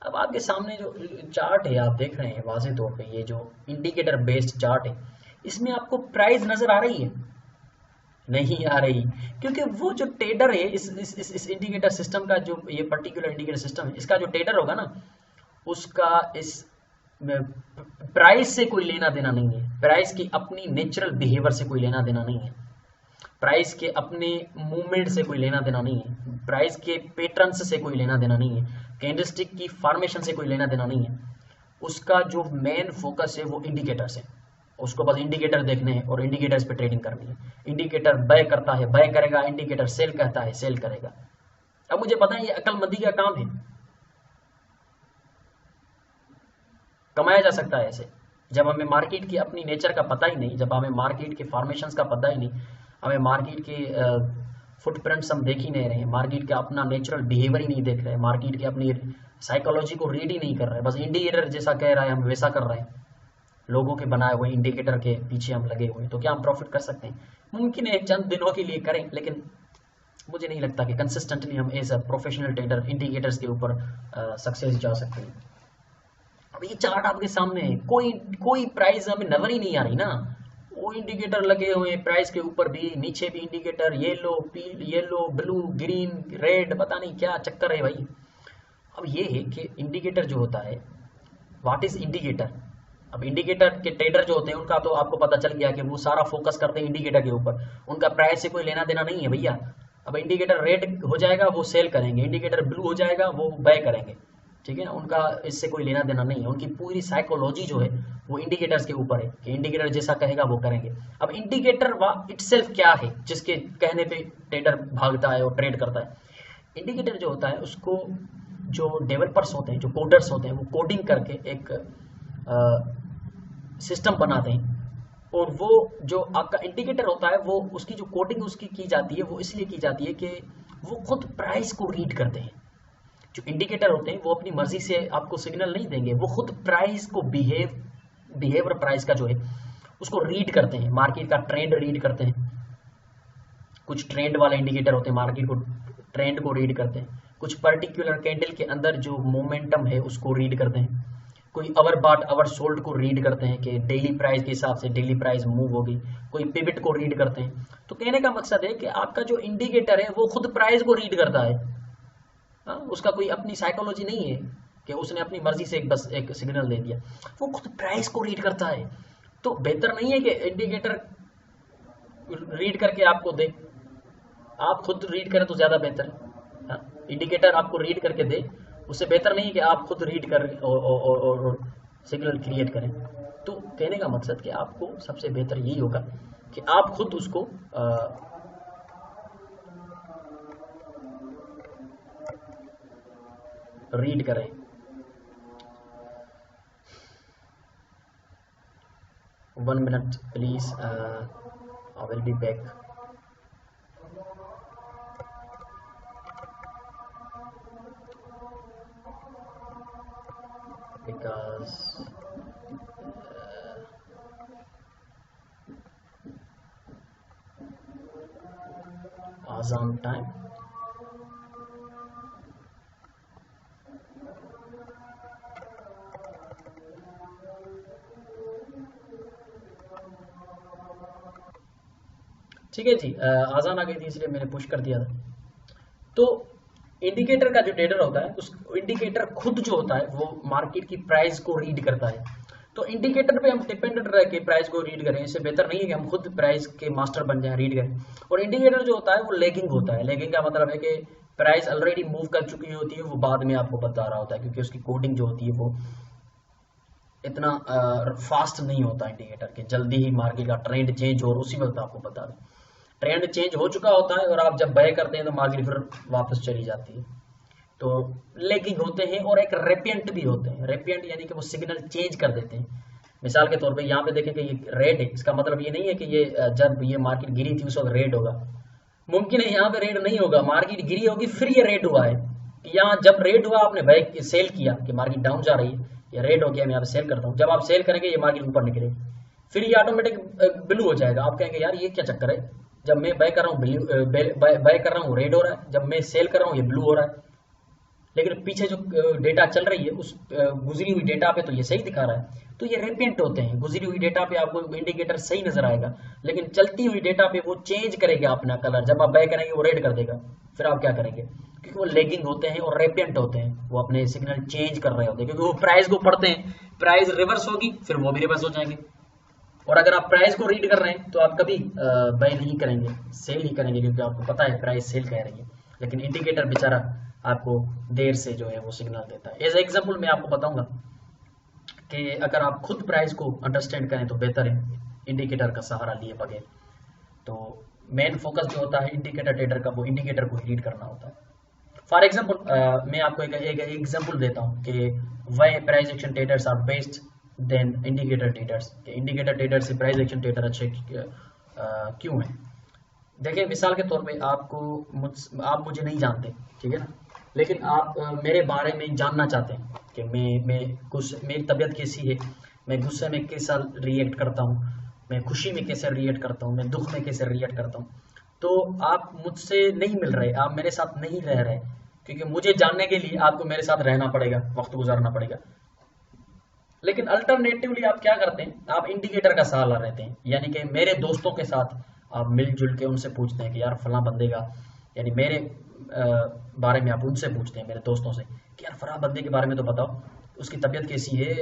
अब आपके सामने जो चार्ट है आप देख रहे हैं वाज़ेह तौर पे, ये जो इंडिकेटर बेस्ड चार्ट है इसमें आपको प्राइस नजर आ रही है? नहीं आ रही, क्योंकि वो जो ट्रेडर है इस इंडिकेटर सिस्टम का, जो ये पर्टिकुलर इंडिकेटर सिस्टम है, इसका जो ट्रेडर होगा ना उसका इस प्राइस से कोई लेना देना नहीं है। प्राइस की अपनी नेचुरल बिहेवियर से कोई लेना देना नहीं है, प्राइस के अपने मूवमेंट से कोई लेना देना नहीं है, प्राइस के पैटर्न्स से कोई लेना देना नहीं है, कैंडलस्टिक की फॉर्मेशन से कोई लेना देना नहीं है। उसका जो मेन फोकस है वो इंडिकेटर्स है। उसको बस इंडिकेटर देखने हैं और इंडिकेटर्स पे ट्रेडिंग करनी है। इंडिकेटर बाय करता है बाय करेगा, इंडिकेटर सेल कहता है सेल करेगा। अब मुझे पता है ये अक्लमंदी का काम है, कमाया जा सकता है ऐसे। जब हमें मार्केट की अपनी नेचर का पता ही नहीं, जब हमें मार्केट के फॉर्मेशंस का पता ही नहीं, हमें मार्केट के फुटप्रिंट्स हम देख ही नहीं रहे हैं, मार्केट का अपना नेचुरल बिहेवियर ही नहीं देख रहे हैं, मार्केट की अपनी साइकोलॉजी को रीड ही नहीं कर रहे हैं, बस इंडिकेटर जैसा कह रहा है हम वैसा कर रहे हैं, लोगों के बनाए हुए इंडिकेटर के पीछे हम लगे हुए हैं। तो क्या हम प्रॉफिट कर सकते हैं? मुमकिन है चंद दिनों के लिए करें, लेकिन मुझे नहीं लगता कि कंसिस्टेंटली हम as a professional trader indicators के ऊपर सक्सेस जा सकते हैं। अब ये चार्ट आपके सामने है, कोई प्राइस हमें नजर ही नहीं आ रही ना। वो इंडिकेटर लगे हुए हैं प्राइस के ऊपर भी, नीचे भी indicator, yellow blue green red, पता नहीं क्या चक्कर है भाई। अब ये है कि इंडिकेटर जो होता है, व्हाट इज इंडिकेटर? अब इंडिकेटर के ट्रेडर जो होते हैं उनका तो आपको पता चल गया कि वो सारा फोकस करते हैं इंडिकेटर के ऊपर, उनका प्राइस से कोई लेना देना नहीं है भैया। अब इंडिकेटर रेड हो जाएगा वो सेल करेंगे, इंडिकेटर ब्लू हो जाएगा वो बाय करेंगे। ठीक है ना, उनका इससे कोई लेना देना नहीं है, उनकी पूरी साइकोलॉजी जो है वो इंडिकेटर्स के ऊपर है कि इंडिकेटर जैसा कहेगा वो करेंगे। अब इंडिकेटर इटसेल्फ क्या है जिसके कहने पे ट्रेडर भागता है और ट्रेड करता है? इंडिकेटर जो होता है उसको जो डेवलपर्स होते हैं, जो कोडर्स होते हैं, वो कोडिंग करके एक सिस्टम बनाते हैं, और वो जो आपका इंडिकेटर होता है वो उसकी जो कोडिंग उसकी की जाती है वो इसलिए की जाती है कि वो खुद प्राइस को रीड करते हैं। जो इंडिकेटर होते हैं वो अपनी मर्जी से आपको सिग्नल नहीं देंगे, वो खुद प्राइस को बिहेवियर प्राइस का जो है उसको रीड करते हैं, मार्केट का ट्रेंड रीड करते हैं। कुछ ट्रेंड वाले इंडिकेटर होते हैं, मार्केट को ट्रेंड को रीड करते हैं। कुछ पर्टिकुलर कैंडल के अंदर जो मोमेंटम है उसको रीड करते हैं। कोई अवर बाट अवर सोल्ड को रीड करते हैं कि डेली प्राइस के हिसाब से डेली प्राइस मूव होगी। कोई पिवट को रीड करते हैं। तो कहने का मकसद है कि आपका जो इंडिकेटर है वो खुद प्राइस को रीड करता है। उसका कोई अपनी साइकोलॉजी नहीं है कि उसने अपनी मर्जी से बस एक सिग्नल दे दिया, वो खुद प्राइस को रीड करता है। तो बेहतर नहीं है कि इंडिकेटर रीड करके आपको दे, आप खुद रीड करें तो ज्यादा बेहतर है। इंडिकेटर आपको रीड करके दे, उससे बेहतर नहीं है कि आप खुद रीड कर और सिग्नल क्रिएट करें। तो कहने का मकसद कि आपको सबसे बेहतर यही होगा कि आप खुद उसको रीड करें। One minute please, I will be back. Because azan time, ठीक है जी, आजान आ गई थी इसलिए मैंने पुश कर दिया था। तो इंडिकेटर का जो ट्रेडर होता है उस इंडिकेटर खुद जो होता है वो मार्केट की प्राइस को रीड करता है। तो इंडिकेटर पे हम डिपेंडेंट रह के प्राइस को रीड करें, इससे बेहतर नहीं है कि हम खुद प्राइस के मास्टर बन जाएं, रीड करें। और इंडिकेटर जो होता है वो लेगिंग होता है। लेगिंग का मतलब है कि प्राइस ऑलरेडी मूव कर चुकी होती है, वो बाद में आपको बता रहा होता है, क्योंकि उसकी कोडिंग जो होती है वो इतना फास्ट नहीं होता इंडिकेटर के, जल्दी ही मार्केट का ट्रेंड चेंज हो और उसी वक्त आपको बता दें। ट्रेंड चेंज हो चुका होता है और आप जब बाय करते हैं तो मार्केट फिर वापस चली जाती है। तो लेगिंग होते हैं और एक रेपिएंट भी होते हैं। रेपिएंट यानी कि वो सिग्नल चेंज कर देते हैं। मिसाल के तौर पे यहाँ पे देखें कि ये रेड है, इसका मतलब ये नहीं है कि ये जब ये मार्केट गिरी थी उस वक्त रेड होगा। मुमकिन है यहाँ पे रेड नहीं होगा, मार्केट गिरी होगी फिर ये रेड हुआ है। यहाँ जब रेड हुआ आपने बाय सेल किया कि मार्केट डाउन जा रही है, ये रेड हो गया, मैं यहाँ पे सेल करता हूँ। जब आप सेल करेंगे ये मार्केट ऊपर निकलेगी, फिर ये ऑटोमेटिक ब्लू हो जाएगा। आप कहेंगे यार ये क्या चक्कर है, जब मैं बाय कर रहा हूँ बाय कर रहा हूँ रेड हो रहा है, जब मैं सेल कर रहा हूँ ये ब्लू हो रहा है। लेकिन पीछे जो डेटा चल रही है उस गुजरी हुई डेटा पे तो ये सही दिखा रहा है। तो ये रेपिएंट होते हैं। गुजरी हुई डेटा पे आपको इंडिकेटर सही नजर आएगा, लेकिन चलती हुई डेटा पे वो चेंज करेगा अपना कलर। जब आप बाय करेंगे वो रेड कर देगा, फिर आप क्या करेंगे? क्योंकि वो लेगिंग होते हैं और रेपिएंट होते हैं, वो अपने सिग्नल चेंज कर रहे होते हैं, क्योंकि वो प्राइस को पढ़ते हैं। प्राइस रिवर्स होगी फिर वो भी रिवर्स हो जाएंगे। और अगर आप प्राइस को रीड कर रहे हैं तो आप कभी बाय नहीं करेंगे, सेल ही करेंगे, क्योंकि आपको पता है प्राइस सेल कह रही है। लेकिन इंडिकेटर बेचारा आपको देर से जो है वो सिग्नल देता है। एज एग्जांपल मैं आपको बताऊंगा कि अगर आप खुद प्राइस को अंडरस्टैंड करें तो बेहतर है इंडिकेटर का सहारा लिए बगैर। तो मेन फोकस जो होता है इंडिकेटर ट्रेडर का वो इंडिकेटर को रीड करना होता है। फॉर एग्जांपल मैं आपको एक एग्जांपल देता हूँ कि why price action traders are best then indicator traders. Indicator trader से प्राइस एक्शन ट्रेडर अच्छे क्यों हैं? देखिए मिसाल के तौर पे आप मुझे नहीं जानते, ठीक है ना, लेकिन आप मेरे बारे में जानना चाहते हैं कि मेरी तबीयत कैसी है, मैं गुस्से में कैसा रिएक्ट करता हूँ, मैं खुशी में कैसे रिएक्ट करता हूँ, मैं दुख में कैसे रिएक्ट करता हूँ। तो आप मुझसे नहीं मिल रहे, आप मेरे साथ नहीं रह रहे, क्योंकि मुझे जानने के लिए आपको मेरे साथ रहना पड़ेगा, वक्त गुजारना पड़ेगा। लेकिन अल्टरनेटिवली आप क्या करते हैं, आप इंडिकेटर का सहारा लेते हैं। यानी कि मेरे दोस्तों के साथ आप मिलजुल के उनसे पूछते हैं कि यार फलां बंदे का, यानी मेरे बारे में आप उनसे पूछते हैं, मेरे दोस्तों से, कि यार फलां बंदे के बारे में तो बताओ, उसकी तबीयत कैसी है,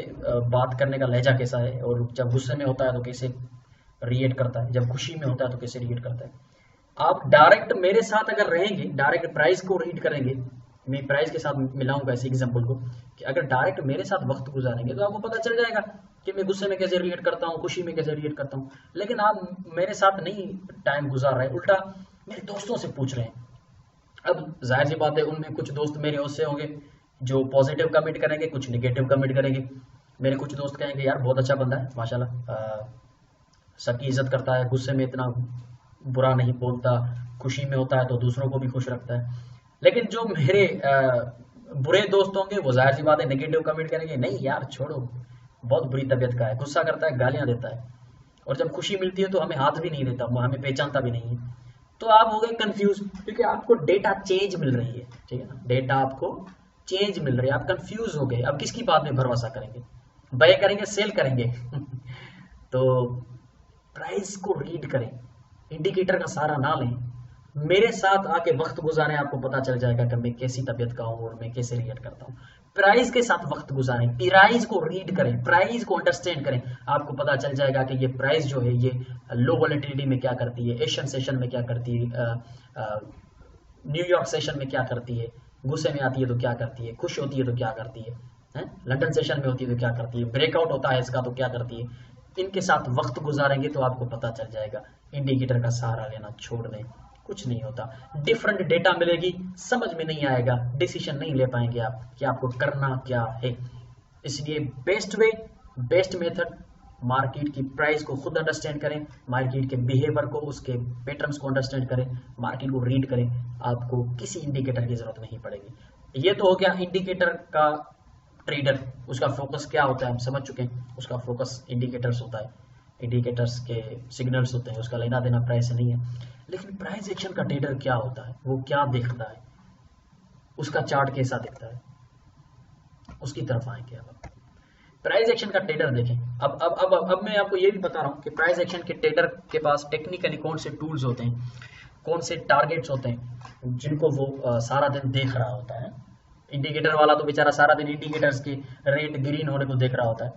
बात करने का लहजा कैसा है, और जब गुस्से में होता है तो कैसे रिएक्ट करता है, जब खुशी में होता है तो कैसे रिएक्ट करता है। आप डायरेक्ट मेरे साथ अगर रहेंगे, डायरेक्ट प्राइस को रीड करेंगे, मैं प्राइस के साथ मिलाऊंगा इस एग्जांपल को कि अगर डायरेक्ट मेरे साथ वक्त गुजारेंगे तो आपको पता चल जाएगा कि मैं गुस्से में कैसे रिएक्ट करता हूँ, खुशी में कैसे रिएक्ट करता हूँ। लेकिन आप मेरे साथ नहीं टाइम गुजार रहे, उल्टा मेरे दोस्तों से पूछ रहे हैं। अब जाहिर सी बात है, उनमें कुछ दोस्त मेरे उससे होंगे जो पॉजिटिव कमेंट करेंगे, कुछ निगेटिव कमेंट करेंगे। मेरे कुछ दोस्त कहेंगे यार बहुत अच्छा बंदा है माशाल्लाह, सबकी इज्जत करता है, गुस्से में इतना बुरा नहीं बोलता, खुशी में होता है तो दूसरों को भी खुश रखता है। लेकिन जो मेरे बुरे दोस्त होंगे वो जाहिर सी बात है नेगेटिव कमेंट करेंगे, नहीं यार छोड़ो, बहुत बुरी तबीयत का है, गुस्सा करता है, गालियां देता है, और जब खुशी मिलती है तो हमें हाथ भी नहीं देता, वो हमें पहचानता भी नहीं है। तो आप हो गए कंफ्यूज, क्योंकि आपको डेटा चेंज मिल रही है, ठीक है ना, डेटा आपको चेंज मिल रही है, आप कंफ्यूज हो गए। अब किसकी बात में भरोसा करेंगे, बाय करेंगे सेल करेंगे तो प्राइस को रीड करें, इंडिकेटर का सहारा ना लें, मेरे साथ आके वक्त गुजारें, आपको पता चल जाएगा कि मैं कैसी तबीयत का हूँ और मैं कैसे रिएक्ट करता हूँ। प्राइस के साथ वक्त गुजारें, प्राइस को रीड करें, प्राइस को अंडरस्टैंड करें, आपको पता चल जाएगा कि ये प्राइस जो है ये लो वॉलेटिलिटी में क्या करती है, एशियन सेशन में क्या करती है, न्यूयॉर्क सेशन में क्या करती है, गुस्से में आती है तो क्या करती है, खुश होती है तो क्या करती है, लंदन सेशन में होती है तो क्या करती है, ब्रेकआउट होता है इसका तो क्या करती है। इनके साथ वक्त गुजारेंगे तो आपको पता चल जाएगा। इंडिकेटर का सहारा लेना छोड़ दें, कुछ नहीं होता। डिफरेंट डेटा मिलेगी, समझ में नहीं आएगा, डिसीजन नहीं ले पाएंगे आप कि आपको करना क्या है। इसलिए best way, best method, market की प्राइस को खुद अंडरस्टैंड करें, मार्केट के बिहेवियर को, उसके पैटर्न्स को अंडरस्टैंड करें, मार्केट को रीड करें, आपको किसी इंडिकेटर की जरूरत नहीं पड़ेगी। ये तो हो गया इंडिकेटर का ट्रेडर, उसका फोकस क्या होता है हम समझ चुके हैं, उसका फोकस इंडिकेटर्स होता है, इंडिकेटर्स के सिग्नल्स होते हैं, उसका लेना देना प्राइस से नहीं है। लेकिन प्राइस एक्शन का ट्रेडर क्या होता है, वो क्या देखता है, उसका चार्ट कैसा दिखता है, उसकी तरफ आएंगे। अब प्राइस एक्शन का ट्रेडर देखें। अब मैं आपको ये भी बता रहा हूँ कि प्राइस एक्शन के ट्रेडर के पास टेक्निकली कौन से टूल्स होते हैं, कौन से टारगेट्स होते हैं जिनको वो सारा दिन देख रहा होता है। इंडिकेटर वाला तो बेचारा सारा दिन इंडिकेटर्स के रेट ग्रीन होने को देख रहा होता है,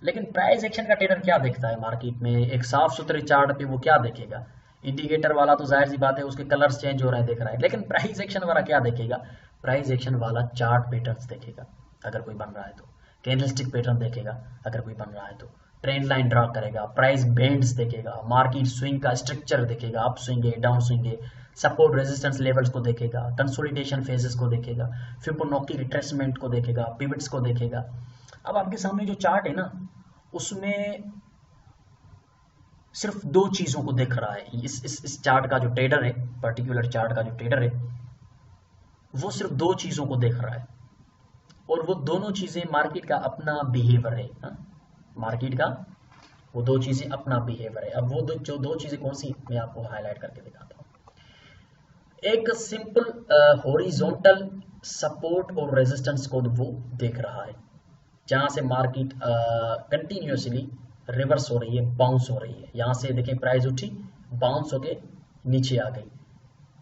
लेकिन प्राइस एक्शन का ट्रेडर क्या देखता है मार्केट में, एक साफ सुथरे चार्ट पे वो क्या देखेगा। इंडिकेटर वाला तो जाहिर सी बात है उसके कलर्स चेंज हो रहे हैं देख रहा है, लेकिन प्राइस एक्शन वाला क्या देखेगा, प्राइस एक्शन वाला चार्ट पैटर्न्स देखेगा अगर कोई बन रहा है तो, कैंडलस्टिक पैटर्न देखेगा अगर कोई बन रहा है तो, ट्रेंड लाइन ड्रा करेगा, प्राइस बैंड्स देखेगा, मार्केट स्विंग का स्ट्रक्चर देखेगा, अप स्विंग है, डाउन स्विंग है, सपोर्ट रेजिस्टेंस लेवल्स को देखेगा, कंसोलिडेशन फेजेस को देखेगा, फिबोनाची रिट्रेसमेंट को देखेगा, पिवट्स को देखेगा। अब आपके सामने जो चार्ट है ना, उसमें सिर्फ दो चीजों को देख रहा है। इस चार्ट का जो ट्रेडर है, पर्टिकुलर चार्ट का जो ट्रेडर है, वो सिर्फ दो चीजों को देख रहा है, और वो दोनों चीजें मार्केट का अपना बिहेवियर है। मार्केट का वो दो चीजें अपना बिहेवियर है। अब वो दो चीजें कौन सी, मैं आपको हाईलाइट करके दिखाता हूँ। एक सिंपल हॉरिजॉन्टल सपोर्ट और रेजिस्टेंस को वो देख रहा है, जहां से मार्केट कंटिन्यूसली रिवर्स हो रही है, बाउंस हो रही है। यहाँ से देखें प्राइस उठी, बाउंस होके नीचे आ गई,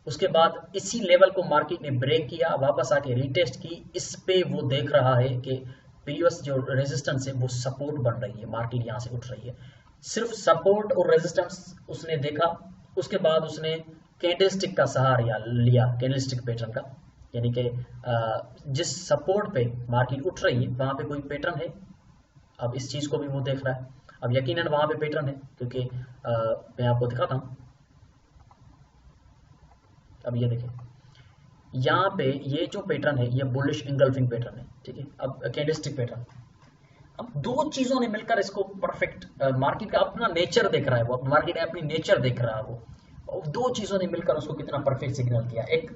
उसके बाद इसी लेवल को मार्केट ने ब्रेक किया, वापस आके रीटेस्ट की, इस पे वो देख रहा है कि प्रीवियस जो रेजिस्टेंस है वो सपोर्ट बन रही है, मार्केट यहाँ से उठ रही है। सिर्फ सपोर्ट और रेजिस्टेंस उसने देखा, उसके बाद उसने कैंडलस्टिक का सहारा लिया, कैंडलस्टिक पैटर्न का, यानी कि जिस सपोर्ट पे मार्केट उठ रही है वहां पे कोई पैटर्न है। अब इस चीज को भी वो देख रहा है। अब यकीनन वहां पे पैटर्न है, क्योंकि मैं आपको दिखाता हूं। अब ये देखें, यहाँ पे ये जो पैटर्न है ये बुलिश इंगल्फिंग पैटर्न है, ठीक है। अब कैंडलस्टिक पैटर्न, अब दो चीजों ने मिलकर इसको परफेक्ट, मार्केट का अपना नेचर देख रहा है वो, मार्केट अपनी नेचर देख रहा है वो, और दो चीजों ने मिलकर उसको कितना परफेक्ट सिग्नल किया। एक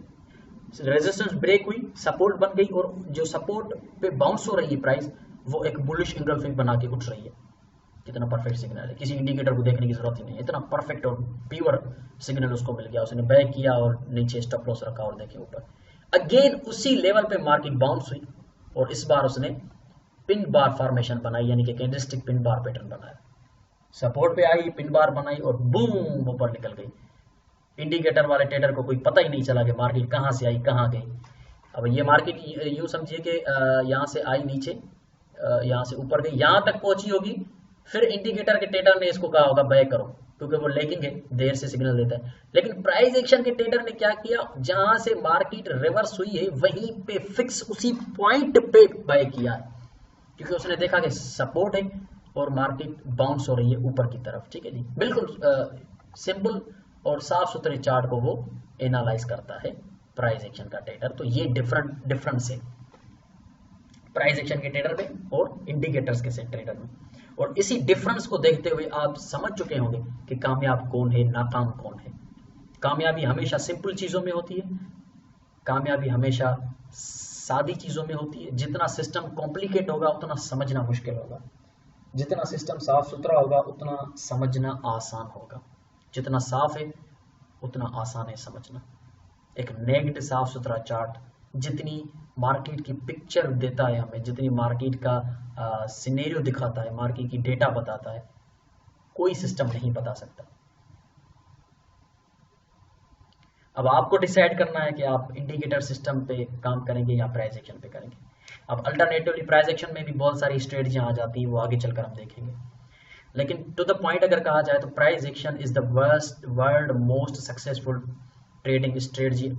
रेजिस्टेंस ब्रेक हुई, सपोर्ट बन गई, और जो सपोर्ट पे बाउंस हो रही है प्राइस, वो एक बुलिश इंगल्फिंग बना के उठ रही है। कितना परफेक्ट सिग्नल है, किसी इंडिकेटर को देखने की जरूरत ही नहीं, इतना परफेक्ट और प्योर सिग्नल उसको मिल गया। उसने बैक किया और नीचे स्टॉप लॉस रखा और देखे ऊपर, अगेन उसी लेवल पे मार्केट बाउंस हुई, और इस बार उसने पिन बार फॉर्मेशन बनाई, यानी कि कैंडलस्टिक पिन बार पैटर्न बनाया। सपोर्ट पे आई, पिन बार बनाई, और बूम ऊपर निकल गई। इंडिकेटर वाले ट्रेडर को कोई पता ही नहीं चला कि मार्केट कहाँ से आई कहाँ गई। अब ये मार्केट यूं समझिए कि यहाँ से आई नीचे, यहाँ से ऊपर गई, यहाँ तक पहुंची होगी, फिर इंडिकेटर के ट्रेडर ने इसको कहा होगा बाय करो, क्योंकि वो लैगिंग है, देर से सिग्नल देता है। लेकिन प्राइस एक्शन के ट्रेडर ने क्या किया, जहां से मार्केट रिवर्स हुई है वहीं पे फिक्स उसी पॉइंट पे बाय किया है, क्योंकि उसने देखा कि सपोर्ट है और मार्केट बाउंस हो रही है ऊपर की तरफ। ठीक है जी, बिल्कुल सिंपल और साफ सुथरे चार्ट को वो एनालाइज करता है प्राइस एक्शन का ट्रेडर। तो ये डिफरेंस है प्राइस एक्शन के ट्रेडर में और इंडिकेटर्स के ट्रेडर में। और इसी डिफरेंस को देखते हुए आप समझ चुके होंगे कि कामयाब कौन है, नाकाम कौन है। कामयाबी हमेशा सिंपल चीजों में होती है, कामयाबी हमेशा सादी चीजों में होती है। जितना सिस्टम कॉम्प्लिकेट होगा उतना समझना मुश्किल होगा, जितना सिस्टम साफ सुथरा होगा उतना समझना आसान होगा। जितना साफ है उतना आसान है समझना। एक नेक्ड साफ सुथरा चार्ट जितनी मार्केट की पिक्चर देता है हमें, जितनी मार्केट का सिनेरियो दिखाता है, मार्केट की डेटा बताता है, कोई सिस्टम नहीं बता सकता। अब आपको डिसाइड करना है कि आप इंडिकेटर सिस्टम पे काम करेंगे या प्राइस एक्शन पे करेंगे। अब अल्टरनेटिवली प्राइस एक्शन में भी बहुत सारी स्ट्रेटजियां आ जाती है, वो आगे चलकर हम देखेंगे। लेकिन टू द पॉइंट अगर कहा जाए तो price action is the world most successful trading strategy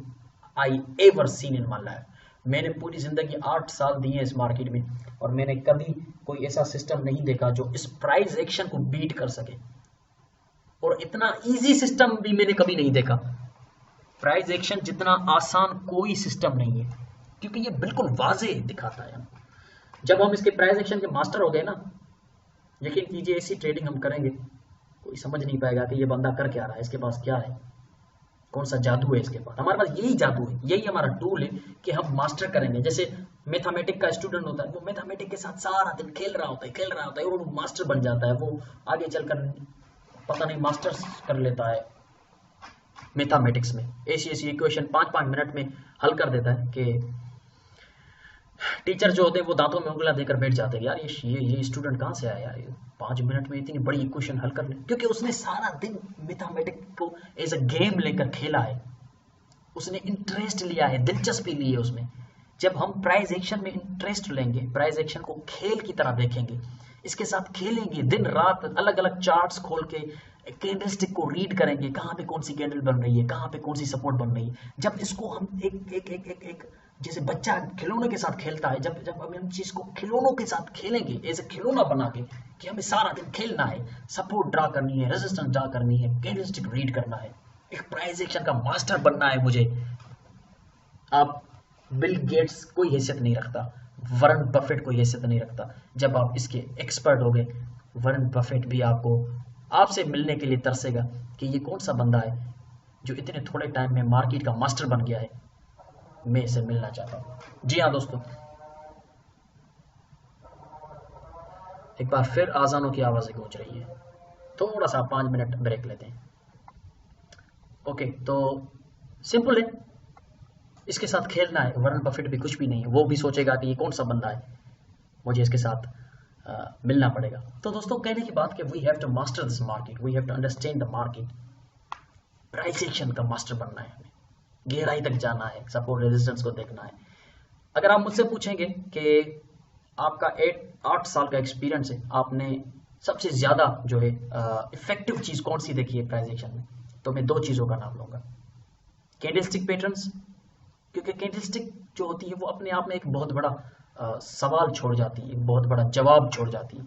I ever seen in my life. मैंने पूरी जिंदगी 8 साल दिए हैं इस मार्केट में और मैंने कभी कोई ऐसा सिस्टम नहीं देखा जो इस प्राइस एक्शन को बीट कर सके। और इतना इजी सिस्टम भी मैंने कभी नहीं देखा। प्राइस एक्शन जितना आसान कोई सिस्टम नहीं है, क्योंकि ये बिल्कुल वाजे दिखाता है। जब हम इसके प्राइस एक्शन के मास्टर हो गए ना, यकीन कीजिए ऐसी ट्रेडिंग हम करेंगे कोई समझ नहीं पाएगा कि ये बंदा कर क्या रहा है, इसके पास क्या है, कौन सा जादू है इसके पास। हमारे पास यही जादू है, यही हमारा टूल है कि हम मास्टर करेंगे। जैसे मैथमेटिक का स्टूडेंट होता है, वो मैथमेटिक के साथ सारा दिन खेल रहा होता है और वो मास्टर बन जाता है। वो आगे चलकर पता नहीं मास्टर्स कर लेता है मैथमेटिक्स में। ऐसी इक्वेशन 5-5 मिनट में हल कर देता है कि टीचर जो होते हैं वो दांतों में उंगलियां देकर बैठ जाते हैं, यार ये स्टूडेंट कहाँ से आया यार, ये 5 मिनट में इतनी बड़ी इक्वेशन हल कर ले। क्योंकि उसने सारा दिन मैथमेटिक्स को एज अ गेम लेकर खेला है, उसने इंटरेस्ट लिया है, दिलचस्पी ली है उसमें। जब हम प्राइस एक्शन में इंटरेस्ट लेंगे, प्राइस एक्शन को खेल की तरह देखेंगे, इसके साथ खेलेंगे, दिन रात अलग अलग चार्ट्स खोल के कैंडलस्टिक को रीड करेंगे, कहाँ पे कौन सी कैंडल बन रही है, कहाँ पे कौन सी सपोर्ट बन रही है। जब इसको हम एक जैसे बच्चा खिलौने के साथ खेलता है, जब हम इन चीज को खिलौनों के साथ खेलेंगे, ऐसे खिलौना बना के कि हमें सारा दिन खेलना है, सपोर्ट ड्रा करनी है, रेजिस्टेंस ड्रा करनी है, कैंडलस्टिक रीड करना है, एक प्राइस एक्शन का मास्टर बनना है मुझे। आप बिल गेट्स कोई हैसियत नहीं रखता, वॉरेन बफेट कोई हैसियत नहीं रखता। जब आप इसके एक्सपर्ट हो गए, वॉरेन बफेट भी आपसे मिलने के लिए तरसेगा कि ये कौन सा बंदा है जो इतने थोड़े टाइम में मार्केट का मास्टर बन गया है, मैं इसे मिलना चाहता हूं। जी हाँ दोस्तों, एक बार फिर आजानों की आवाजें गूंज रही है, थोड़ा सा 5 मिनट ब्रेक लेते हैं। ओके, तो सिंपल है, इसके साथ खेलना है। वॉरेन बफेट भी कुछ भी नहीं है, वो भी सोचेगा कि ये कौन सा बंदा है, मुझे इसके साथ मिलना पड़ेगा। तो दोस्तों कहने की बात कि we have to master this market, we have to understand the market. Price action का मास्टर बनना है हमें, गहराई तक जाना है, सपोर्ट रेजिस्टेंस को देखना है। अगर आप मुझसे पूछेंगे कि आपका 8 साल का एक्सपीरियंस है, आपने सबसे ज्यादा जो है इफेक्टिव चीज कौन सी देखी है प्राइस एक्शन में, तो मैं 2 चीजों का नाम लूंगा। कैंडलस्टिक पैटर्न्स, क्योंकि कैंडलस्टिक जो होती है वो अपने आप में एक बहुत बड़ा सवाल छोड़ जाती है, बहुत बड़ा जवाब छोड़ जाती है।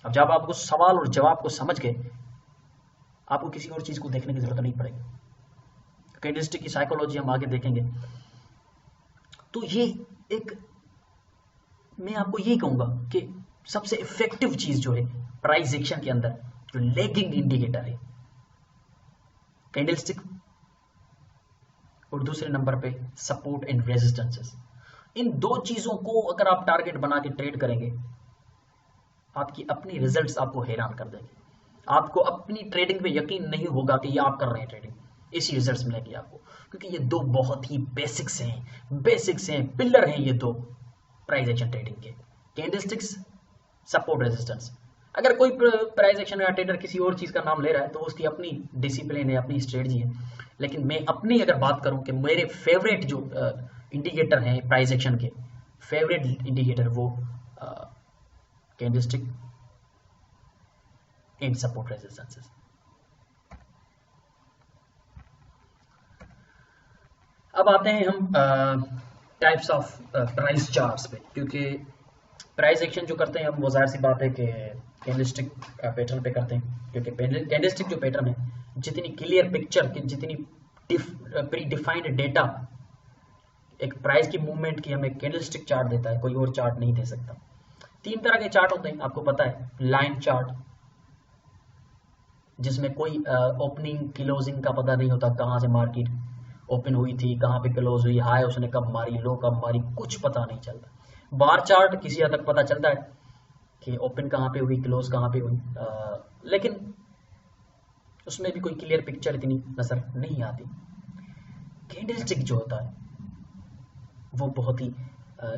अब जब आप उस सवाल और जवाब को समझ गए, आपको किसी और चीज को देखने की जरूरत नहीं पड़ेगी। कैंडलस्टिक की साइकोलॉजी हम आगे देखेंगे। तो ये एक, मैं आपको ये कहूंगा कि सबसे इफेक्टिव चीज जो है प्राइस एक्शन के अंदर, जो लैगिंग इंडिकेटर है, कैंडलस्टिक, और दूसरे नंबर पे सपोर्ट एंड रेजिस्टेंसेस। इन 2 चीजों को अगर आप टारगेट बना के ट्रेड करेंगे, आपकी अपनी रिजल्ट्स आपको हैरान कर देंगे। आपको अपनी ट्रेडिंग पे यकीन नहीं होगा कि ये आप कर रहे हैं ट्रेडिंग, इसी रिजल्ट्स मिलेंगे आपको, क्योंकि ये 2 बहुत ही बेसिक्स हैं, पिलर हैं ये 2 प्राइस एक्शन ट्रेडिंग के, कैंडलस्टिक्स, सपोर्ट रेजिस्टेंस। अगर कोई प्राइस एक्शन का ट्रेडर किसी और चीज का नाम ले रहा है तो उसकी अपनी डिसिप्लिन है, अपनी स्ट्रेटजी है। लेकिन मैं अपनी अगर बात करूं कि मेरे फेवरेट जो इंडिकेटर हैं प्राइस एक्शन के, फेवरेट इंडिकेटर वो कैंडलस्टिक एंड सपोर्ट रेजिस्टेंसेस। अब आते हैं हम टाइप्स ऑफ प्राइस चार्ट्स पे, क्योंकि प्राइस एक्शन जो करते हैं हम वो जाहिर सी बात है कि कैंडलस्टिक पैटर्न पे करते हैं, क्योंकि कैंडलस्टिक जो पैटर्न है जितनी क्लियर पिक्चर की, जितनी प्री डिफाइंड डेटा एक प्राइस की मूवमेंट की हमें कैंडलस्टिक चार्ट देता है, कोई और चार्ट नहीं दे सकता। 3 तरह के चार्ट होते हैं आपको पता है। लाइन चार्ट जिसमें कोई ओपनिंग क्लोजिंग का पता नहीं होता, कहाँ से मार्केट ओपन हुई थी, कहाँ पे क्लोज हुई, हाई उसने कब मारी, लो कब मारी, कुछ पता नहीं चलता। बार चार्ट किसी हद तक पता चलता है कि ओपन कहाँ पे हुई, क्लोज कहाँ पे हुई, लेकिन उसमें भी कोई क्लियर पिक्चर इतनी नजर नहीं आती। कैंडलस्टिक जो होता है वो बहुत ही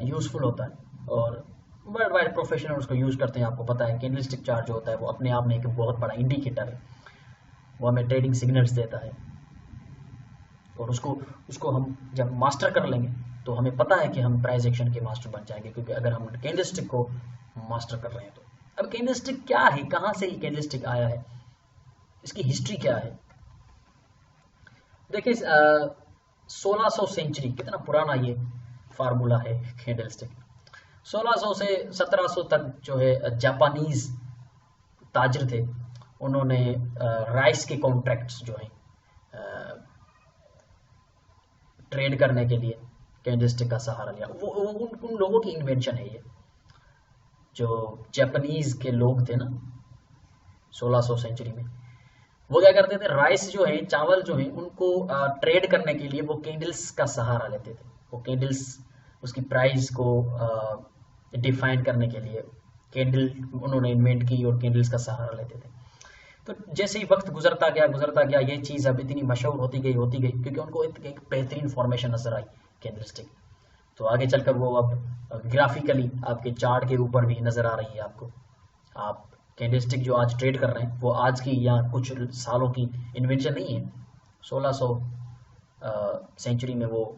यूजफुल होता है और वर्ल्ड वाइड प्रोफेशनल उसको यूज करते हैं। आपको पता है कैंडलस्टिक चार्ट जो होता है वो अपने आप में एक बहुत बड़ा इंडिकेटर है, वो हमें ट्रेडिंग सिग्नल्स देता है और उसको हम जब मास्टर कर लेंगे तो हमें पता है कि हम प्राइस एक्शन के मास्टर बन जाएंगे, क्योंकि अगर हम कैंडलस्टिक को मास्टर कर रहे हैं तो। अब कैंडलस्टिक क्या है, कहाँ से ये कैंडलस्टिक आया है, इसकी हिस्ट्री क्या है। देखिए 1600 सेंचुरी, कितना पुराना ये फार्मूला है कैंडलस्टिक। 1600 से 1700 तक जो है जापानीज ताजर थे, उन्होंने राइस के कॉन्ट्रैक्ट्स जो है ट्रेड करने के लिए कैंडलस्टिक का सहारा लिया। वो उन लोगों की इन्वेंशन है ये, जो जापानीज के लोग थे ना 1600 सेंचुरी में। वो क्या करते थे, राइस जो है, चावल जो है, उनको ट्रेड करने के लिए वो कैंडल्स का सहारा लेते थे। वो कैंडल्स उसकी प्राइस को डिफाइन करने के लिए कैंडल उन्होंने इन्वेंट की और कैंडल्स का सहारा लेते थे। तो जैसे ही वक्त गुजरता गया ये चीज़ अब इतनी मशहूर होती गई क्योंकि उनको एक बेहतरीन फॉर्मेशन नजर आई कैंडलस्टिक। तो आगे चलकर वो अब ग्राफिकली आपके चार्ट के ऊपर भी नजर आ रही है आपको। आप कैंडलस्टिक जो आज ट्रेड कर रहे हैं वो आज की या कुछ सालों की इन्वेंशन नहीं है। 1600 सेंचुरी में वो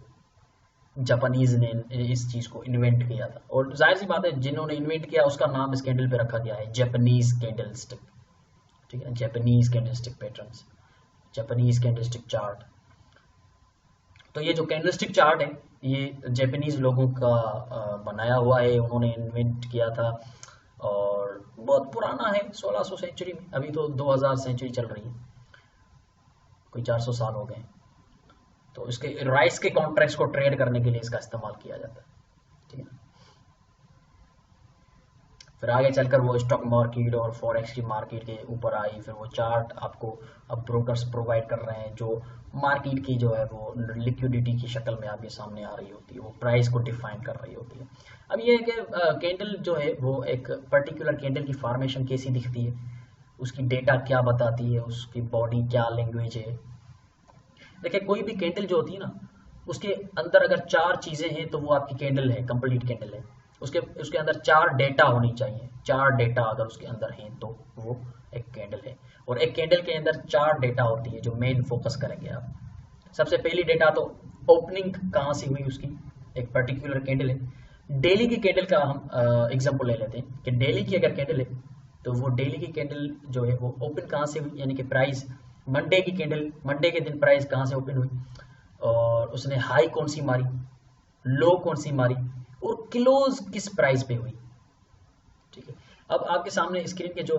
जापानीज ने इस चीज़ को इन्वेंट किया था और जाहिर सी बात है जिन्होंने इन्वेंट किया उसका नाम इस कैंडल पे रखा गया है जापानीज कैंडलस्टिक। ठीक है, Japanese candlestick patterns, Japanese candlestick chart. तो ये जो कैंडलस्टिक चार्ट है ये जापानीज लोगों का बनाया हुआ है, उन्होंने इन्वेंट किया था और बहुत पुराना है 1600 सेंचुरी में। अभी तो 2000 सेंचुरी चल रही है, कोई 400 साल हो गए। तो इसके राइस के कॉन्ट्रैक्ट्स को ट्रेड करने के लिए इसका इस्तेमाल किया जाता है। ठीक है, फिर आगे चलकर वो स्टॉक मार्केट और फॉरेक्स की मार्केट के ऊपर आई। फिर वो चार्ट आपको अब ब्रोकर्स प्रोवाइड कर रहे हैं जो मार्केट की जो है वो लिक्विडिटी की शक्ल में आपके सामने आ रही होती है, वो प्राइस को डिफाइन कर रही होती है। अब ये है कि कैंडल जो है वो एक पर्टिकुलर कैंडल की फॉर्मेशन कैसी दिखती है, उसकी डेटा क्या बताती है, उसकी बॉडी क्या लैंग्वेज है। देखिए कोई भी कैंडल जो होती है ना उसके अंदर अगर 4 चीजें हैं तो वो आपकी कैंडल है, कंप्लीट कैंडल है। उसके अंदर 4 डेटा होनी चाहिए, 4 डेटा अगर उसके अंदर हैं तो वो एक कैंडल है। और एक कैंडल के अंदर 4 डेटा होती है जो मेन फोकस करेंगे आप। सबसे पहली डेटा तो ओपनिंग कहाँ से हुई उसकी, एक पर्टिकुलर कैंडल है। डेली की कैंडल का हम एग्जांपल ले लेते हैं कि डेली की अगर कैंडल है तो वो डेली की कैंडल जो है वो ओपन कहाँ से हुई, यानी कि प्राइस मंडे की कैंडल, मंडे के दिन प्राइस कहाँ से ओपन हुई और उसने हाई कौन सी मारी, लो कौन सी मारी और क्लोज किस प्राइस पे हुई। ठीक है, अब आपके सामने स्क्रीन के जो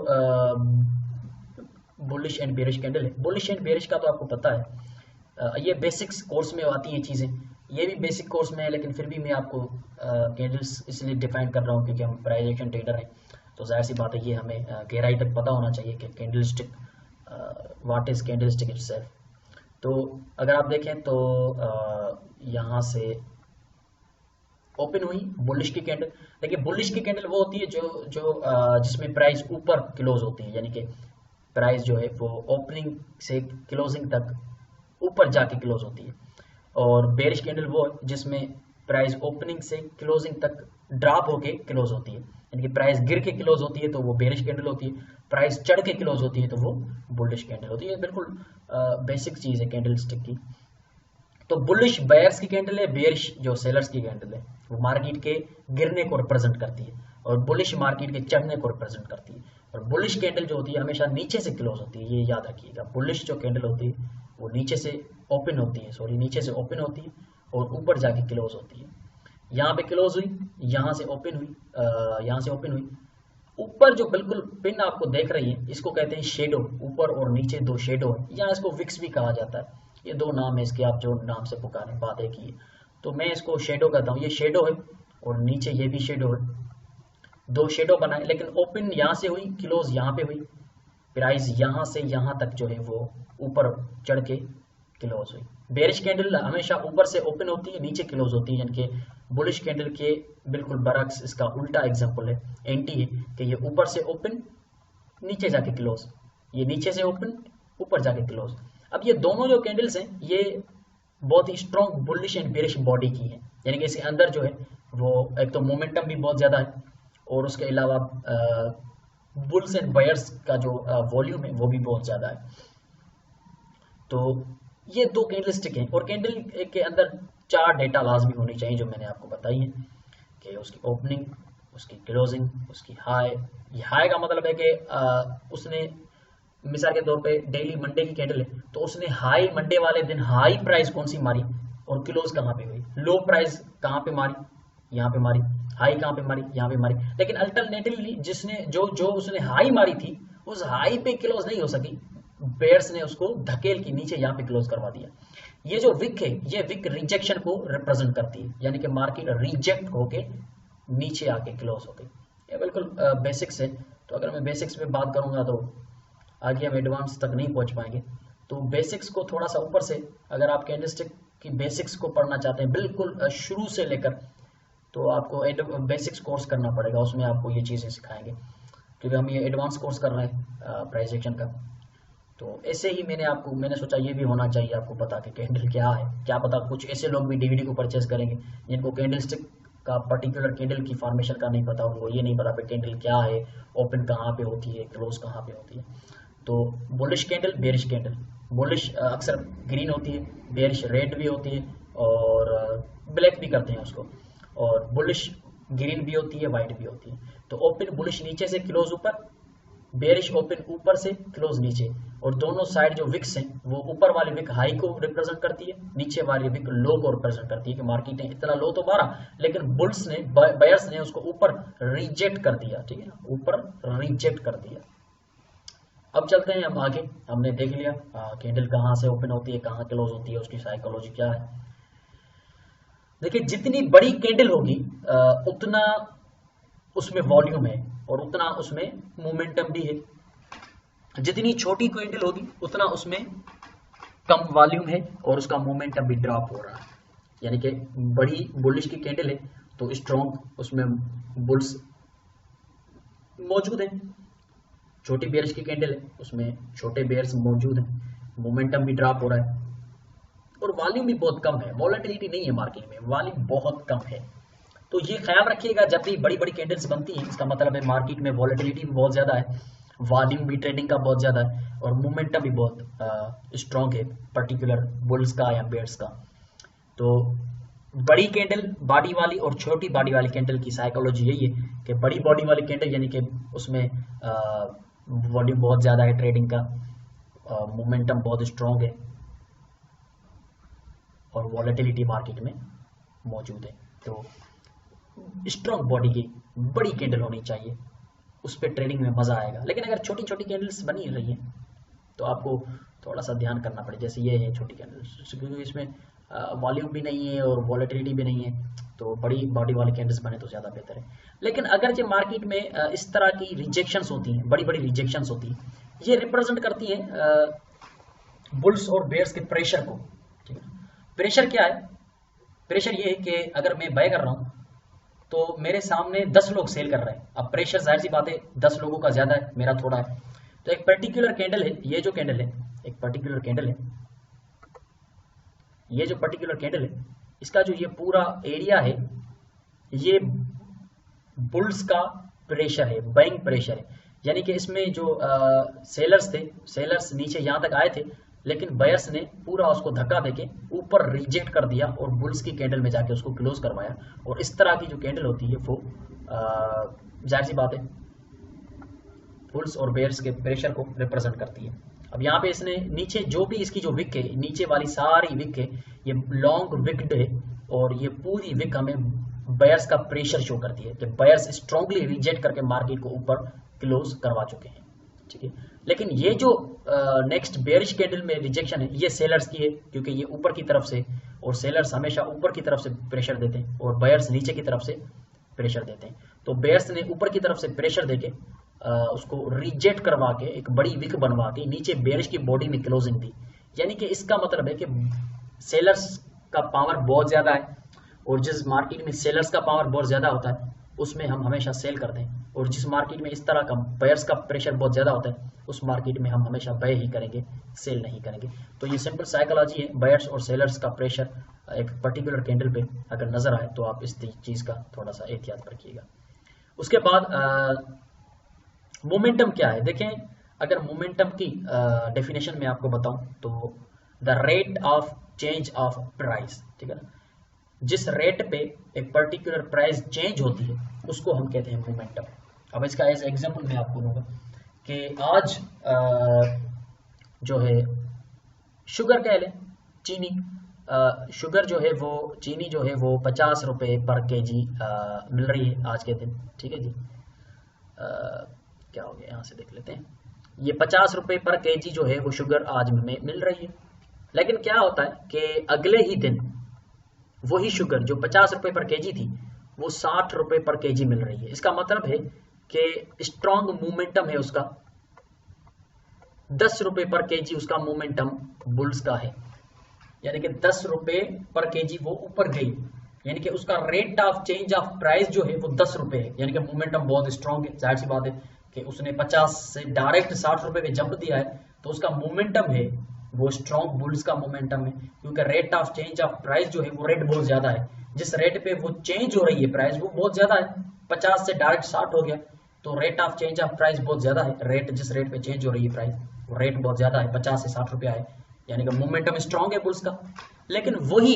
बुलिश एंड बेरिश कैंडल है, बुलिश एंड बेरिश का तो आपको पता है, ये बेसिक्स कोर्स में आती हैं चीज़ें, ये भी बेसिक कोर्स में है, लेकिन फिर भी मैं आपको कैंडल्स इसलिए डिफाइन कर रहा हूँ क्योंकि हम प्राइस एक्शन ट्रेडर हैं। तो जाहिर सी बात है ये हमें गहराई तक पता होना चाहिए कि candlestick what is candlestick itself. तो अगर आप देखें तो यहाँ से ओपन हुई बुलिश की कैंडल। देखिए बुलिश की कैंडल वो होती है जो जिसमें प्राइस ऊपर क्लोज होती है, यानी कि प्राइस जो है वो ओपनिंग से क्लोजिंग तक ऊपर जाके क्लोज होती है। और बेरिश कैंडल वो जिसमें प्राइस ओपनिंग से क्लोजिंग तक ड्रॉप होके क्लोज होती है, यानी कि प्राइस गिर के क्लोज होती है तो वो बेरिश कैंडल होती है, प्राइस चढ़ के क्लोज होती है तो वो बुलिश कैंडल होती है। बिल्कुल बेसिक चीज़ है कैंडलस्टिक की। तो बुलिश बायर्स की कैंडल है, बेरिश जो सेलर्स की कैंडल है वो मार्केट के गिरने को रिप्रेजेंट करती है और बुलिश मार्केट के चढ़ने को रिप्रेजेंट करती है। और बुलिश कैंडल जो होती है हमेशा नीचे से क्लोज होती है, ये याद रखिएगा। बुलिश जो कैंडल होती है वो नीचे से ओपन होती है, नीचे से ओपन होती है और ऊपर जाके क्लोज होती है। यहाँ पे क्लोज हुई, यहाँ से ओपन हुई, यहाँ से ओपन हुई। ऊपर जो बिल्कुल पिन आपको देख रही है इसको कहते हैं शेडो, ऊपर और नीचे दो शेडो है, या इसको विक्स भी कहा जाता है। ये दो नाम है इसके, आप जो नाम से पुकारें, बात एक ही है। तो मैं इसको शेडो कहता हूँ, ये शेडो है और नीचे ये भी शेडो है, दो शेडो बनाए। लेकिन ओपन यहाँ से हुई, क्लोज यहाँ पे हुई, प्राइस यहाँ से यहाँ तक जो है वो ऊपर चढ़ के क्लोज हुई। बेरिश कैंडल हमेशा ऊपर से ओपन होती है, नीचे क्लोज होती है, यानी कि बुलिश कैंडल के बिल्कुल बरक्स इसका उल्टा एग्जांपल है, एंटी है, कि ये ऊपर से ओपन नीचे जाके क्लोज, ये नीचे से ओपन ऊपर जाके क्लोज। अब ये दोनों जो कैंडल्स हैं ये बहुत ही strong bullish and bearish body की है, यानी कि इसके अंदर जो है वो एक तो मोमेंटम भी बहुत ज़्यादा है और उसके अलावा बुल्स एंड बायर्स का जो वॉल्यूम है वो भी बहुत ज़्यादा है। तो ये दो कैंडलस्टिक हैं और कैंडल के अंदर 4 डेटा लाजमी होनी चाहिए जो मैंने आपको बताई है, कि उसकी ओपनिंग, उसकी क्लोजिंग, उसकी हाई। ये हाई का मतलब है कि उसने मिसाल के तौर पे डेली मंडे की कैंडल है तो उसने हाई मंडे वाले दिन हाई प्राइस कौन सी मारी और क्लोज कहाँ पे हुई, लो प्राइस कहाँ पे मारी, यहाँ पे मारी, हाई कहाँ पे मारी, यहाँ पे मारी। लेकिन अल्टरनेटिवली जिसने जो उसने हाई मारी थी उस हाई पे क्लोज नहीं हो सकी, बेयर्स ने उसको धकेल के नीचे यहाँ पे क्लोज करवा दिया। ये जो विक है ये विक रिजेक्शन को रिप्रेजेंट करती है, यानी कि मार्केट रिजेक्ट होके नीचे आके क्लोज हो गई। ये बिल्कुल बेसिक्स है। तो अगर मैं बेसिक्स पे बात करूंगा तो आगे हम एडवांस तक नहीं पहुंच पाएंगे। तो बेसिक्स को थोड़ा सा ऊपर से, अगर आप कैंडलस्टिक की बेसिक्स को पढ़ना चाहते हैं बिल्कुल शुरू से लेकर, तो आपको बेसिक्स कोर्स करना पड़ेगा, उसमें आपको ये चीज़ें सिखाएंगे, क्योंकि हम ये एडवांस कोर्स कर रहे हैं प्राइस एक्शन का। तो ऐसे ही मैंने सोचा ये भी होना चाहिए आपको पता कि कैंडल क्या है। क्या पता कुछ ऐसे लोग भी डीवीडी को परचेज करेंगे जिनको कैंडलस्टिक का पर्टिकुलर कैंडल की फॉर्मेशन का नहीं पता, उनको ये नहीं पता कि कैंडल क्या है, ओपन कहाँ पे होती है, क्लोज कहाँ पे होती है। तो bullish candle, bearish candle, bullish अक्सर ग्रीन होती है, बेरिश रेड भी होती है और ब्लैक भी करते हैं उसको, और बुलिश ग्रीन भी होती है, वाइट भी होती है। तो ओपन बुलिश नीचे से क्लोज ऊपर, बेरिश ओपन ऊपर से क्लोज नीचे, और दोनों साइड जो विक्स हैं वो ऊपर वाली विक हाई को रिप्रेजेंट करती है, नीचे वाली विक लो को रिप्रेजेंट करती है कि मार्केट ने इतना लो तो मारा लेकिन बुल्स ने, बायर्स ने उसको ऊपर रिजेक्ट कर दिया, ठीक है ना, ऊपर रिजेक्ट कर दिया। अब चलते हैं हम आगे। हमने देख लिया कैंडल कहाँ से ओपन होती है, कहाँ क्लोज होती है, उसकी साइकोलॉजी क्या है। देखिए जितनी बड़ी कैंडल होगी उतना उसमें वॉल्यूम है और उतना उसमें मोमेंटम भी है। जितनी छोटी कैंडल होगी उतना उसमें कम वॉल्यूम है और उसका मोमेंटम भी ड्रॉप हो रहा है। यानी कि बड़ी बुलिश की कैंडल है तो स्ट्रॉन्ग उसमें बुल्स मौजूद है, छोटी बेयर्स की कैंडल है उसमें छोटे बेयर्स मौजूद हैं, मोमेंटम भी ड्रॉप हो रहा है और वॉल्यूम भी बहुत कम है, वॉलेटिलिटी नहीं है मार्केट में, वॉल्यूम बहुत कम है। तो ये ख्याल रखिएगा जब भी बड़ी बड़ी कैंडल्स बनती हैं, इसका मतलब है मार्केट में वॉलेटिलिटी भी बहुत ज़्यादा है, वॉल्यूम भी ट्रेडिंग का बहुत ज़्यादा है और मोमेंटम भी बहुत स्ट्रॉन्ग है पर्टिकुलर बुल्स का या बेयर्स का। तो बड़ी कैंडल बॉडी वाली और छोटी बॉडी वाली कैंडल की साइकोलॉजी यही है कि बड़ी बॉडी वाली कैंडल यानी कि उसमें वॉल्यूम बहुत ज़्यादा है ट्रेडिंग का, मोमेंटम बहुत स्ट्रॉन्ग है और वॉलेटिलिटी मार्केट में मौजूद है। तो स्ट्रॉन्ग बॉडी की बड़ी कैंडल होनी चाहिए, उस पर ट्रेडिंग में मज़ा आएगा। लेकिन अगर छोटी छोटी कैंडल्स बनी रही हैं तो आपको थोड़ा सा ध्यान करना पड़े, जैसे ये है छोटी कैंडल्स, क्योंकि इसमें वॉल्यूम भी नहीं है और वॉलेटिलिटी भी नहीं है, तो बड़ी बॉडी वाली कैंडल्स बने तो ज़्यादा बेहतर है। लेकिन अगर जो मार्केट में इस तरह की रिजेक्शंस होती हैं, बड़ी बड़ी रिजेक्शंस होती हैं, ये रिप्रेजेंट करती हैं बुल्स और बेयर्स के प्रेशर को, ठीक है। प्रेशर क्या है? प्रेशर ये है कि अगर मैं बाय कर रहा हूँ तो मेरे सामने 10 लोग सेल कर रहे हैं, अब प्रेशर जाहिर सी बात है 10 लोगों का ज़्यादा है, मेरा थोड़ा है। तो एक पर्टिकुलर कैंडल है, ये जो कैंडल है एक पर्टिकुलर कैंडल है, ये जो पर्टिकुलर कैंडल है इसका जो ये पूरा एरिया है ये बुल्स का प्रेशर है, बाइंग प्रेशर है। यानी कि इसमें जो सेलर्स थे, सेलर्स नीचे यहाँ तक आए थे लेकिन बायर्स ने पूरा उसको धक्का देके ऊपर रिजेक्ट कर दिया और बुल्स की कैंडल में जाके उसको क्लोज करवाया। और इस तरह की जो कैंडल होती है वो जाहिर सी बात है बुल्स और बेयर्स के प्रेशर को रिप्रेजेंट करती है। अब यहाँ पे इसने नीचे जो भी इसकी जो विक है, नीचे वाली सारी विक है ये लॉन्ग विक्ड है और ये पूरी विक हमें बायर्स का प्रेशर शो करती है कि बायर्स स्ट्रांगली रिजेक्ट करके मार्केट को ऊपर क्लोज करवा चुके हैं, ठीक है। लेकिन ये जो नेक्स्ट बेयरिश कैंडल में रिजेक्शन है ये सेलर्स की है, क्योंकि ये ऊपर की तरफ से, और सेलर्स हमेशा ऊपर की तरफ से प्रेशर देते हैं और बायर्स नीचे की तरफ से प्रेशर देते हैं। तो बेयर्स ने ऊपर की तरफ से प्रेशर देके उसको रिजेक्ट करवा के एक बड़ी विक बनवा के नीचे बेयरिश की बॉडी में क्लोजिंग दी। यानी कि इसका मतलब है कि सेलर्स का पावर बहुत ज्यादा है, और जिस मार्केट में सेलर्स का पावर बहुत ज्यादा होता है उसमें हम हमेशा सेल करते हैं, और जिस मार्केट में इस तरह का बायर्स का प्रेशर बहुत ज्यादा होता है उस मार्केट में हम हमेशा बाय ही करेंगे, सेल नहीं करेंगे। तो ये सिंपल साइकोलॉजी है। बायर्स और सेलर्स का प्रेशर एक पर्टिकुलर कैंडल पे अगर नजर आए तो आप इस चीज का थोड़ा सा एहतियात रखिएगा। उसके बाद मोमेंटम क्या है, देखें अगर मोमेंटम की डेफिनेशन में आपको बताऊं तो the rate of change of price, ठीक है ना, जिस रेट पे एक पर्टिकुलर प्राइस चेंज होती है उसको हम कहते हैं मोमेंटम। अब इसका एज एग्जांपल मैं आपको दूंगा कि आज जो है शुगर कह लें, चीनी, शुगर जो है वो, चीनी जो है वो 50 रुपये पर केजी मिल रही है आज के दिन, ठीक है जी। क्या हो गया, यहाँ से देख लेते हैं। ये 50 रुपये पर केजी जो है वो शुगर आज में मिल रही है, लेकिन क्या होता है कि अगले ही दिन वही शुगर जो 50 रुपये पर केजी थी वो 60 रुपये पर केजी मिल रही है। इसका मतलब है कि स्ट्रॉन्ग मोमेंटम है उसका, 10 रुपये पर केजी उसका मोमेंटम बुल्स का है, यानी कि 10 रुपये पर केजी वो ऊपर गई, यानी कि उसका rate of change of price जो है वो 10 रुपये है, यानी कि मोमेंटम बहुत स्ट्रॉन्ग है। जाहिर सी बात है कि उसने 50 से डायरेक्ट 60 रुपये पे जंप दिया है तो उसका मोमेंटम है वो स्ट्रॉन्ग बुल्स का मोमेंटम है, क्योंकि rate of change of price जो है वो रेट बहुत ज्यादा है, जिस रेट पे वो चेंज हो रही है प्राइस वो बहुत ज्यादा है, 50 से डायरेक्ट 60 हो गया तो rate of change of price बहुत ज्यादा है। रेट जिस रेट पे चेंज हो रही है प्राइस वो रेट बहुत ज्यादा है, 50 से 60 रुपया है, यानी कि मोमेंटम स्ट्रॉन्ग है बुल्स का। लेकिन वही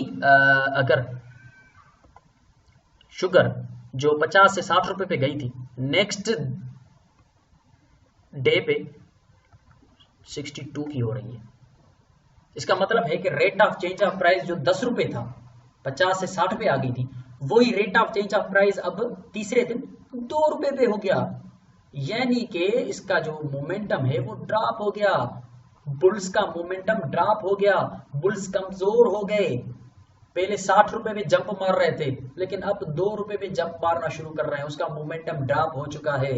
अगर शुगर जो 50 से 60 रुपए पे गई थी नेक्स्ट डे पे 62 की हो रही है, इसका मतलब है कि rate of change of price जो 10 रुपए था 50 से 60 पे आ गई थी, वही rate of change of price अब तीसरे दिन 2 रुपए पे हो गया, यानी कि इसका जो मोमेंटम है वो ड्रॉप हो गया, बुल्स का मोमेंटम ड्रॉप हो गया, बुल्स कमजोर हो गए। पहले 60 रुपए पे जंप मार रहे थे लेकिन अब 2 रुपए पे जंप मारना शुरू कर रहे हैं, उसका मोमेंटम ड्रॉप हो चुका है,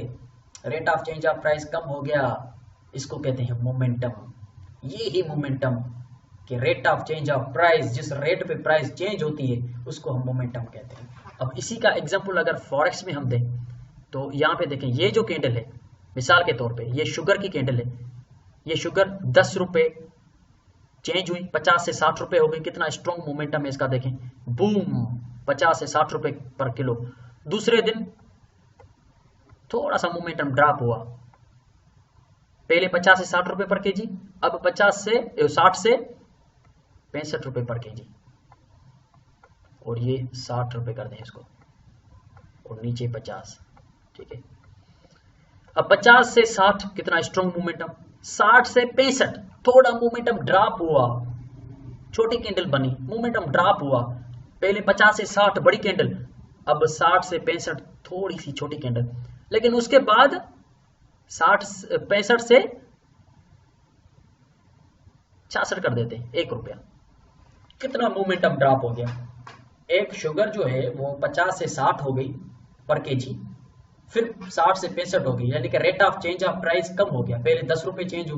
rate of change of price कम हो गया, इसको कहते हैं मोमेंटम। ये ही मोमेंटम कि rate of change of price, जिस रेट पे प्राइस चेंज होती है उसको हम मोमेंटम कहते हैं। अब इसी का एग्जांपल अगर फॉरेक्स में हम दें तो यहाँ पे देखें, ये जो कैंडल है मिसाल के तौर पे ये शुगर की कैंडल है, ये शुगर 10 रुपए चेंज हुई 50 से 60 रुपए हो गई, कितना स्ट्रॉन्ग मोमेंटम है इसका देखें, बूम 50 से 60 रुपए पर किलो। दूसरे दिन थोड़ा सा मोमेंटम ड्रॉप हुआ, पहले 50 से 60 रुपए पर केजी, अब 60 से 65 रुपए पर केजी, और ये 60 रुपए कर दें इसको, और नीचे 50, ठीक है। अब 50 से 60 कितना स्ट्रॉन्ग मोमेंटम, 60 से 65 थोड़ा मोमेंटम ड्रॉप हुआ, छोटी कैंडल बनी, मोमेंटम ड्रॉप हुआ, पहले 50 से 60 बड़ी कैंडल, अब 60 से 65 थोड़ी सी छोटी कैंडल, लेकिन उसके बाद 65 से 66 कर देते हैं, 1 रुपया, कितना मोमेंटम ड्रॉप हो गया। एक शुगर जो है वो 50 से 60 हो गई पर केजी, फिर 60 से 65 हो गई, यानी कि rate of change of price कम हो गया, पहले 10 रुपए चेंज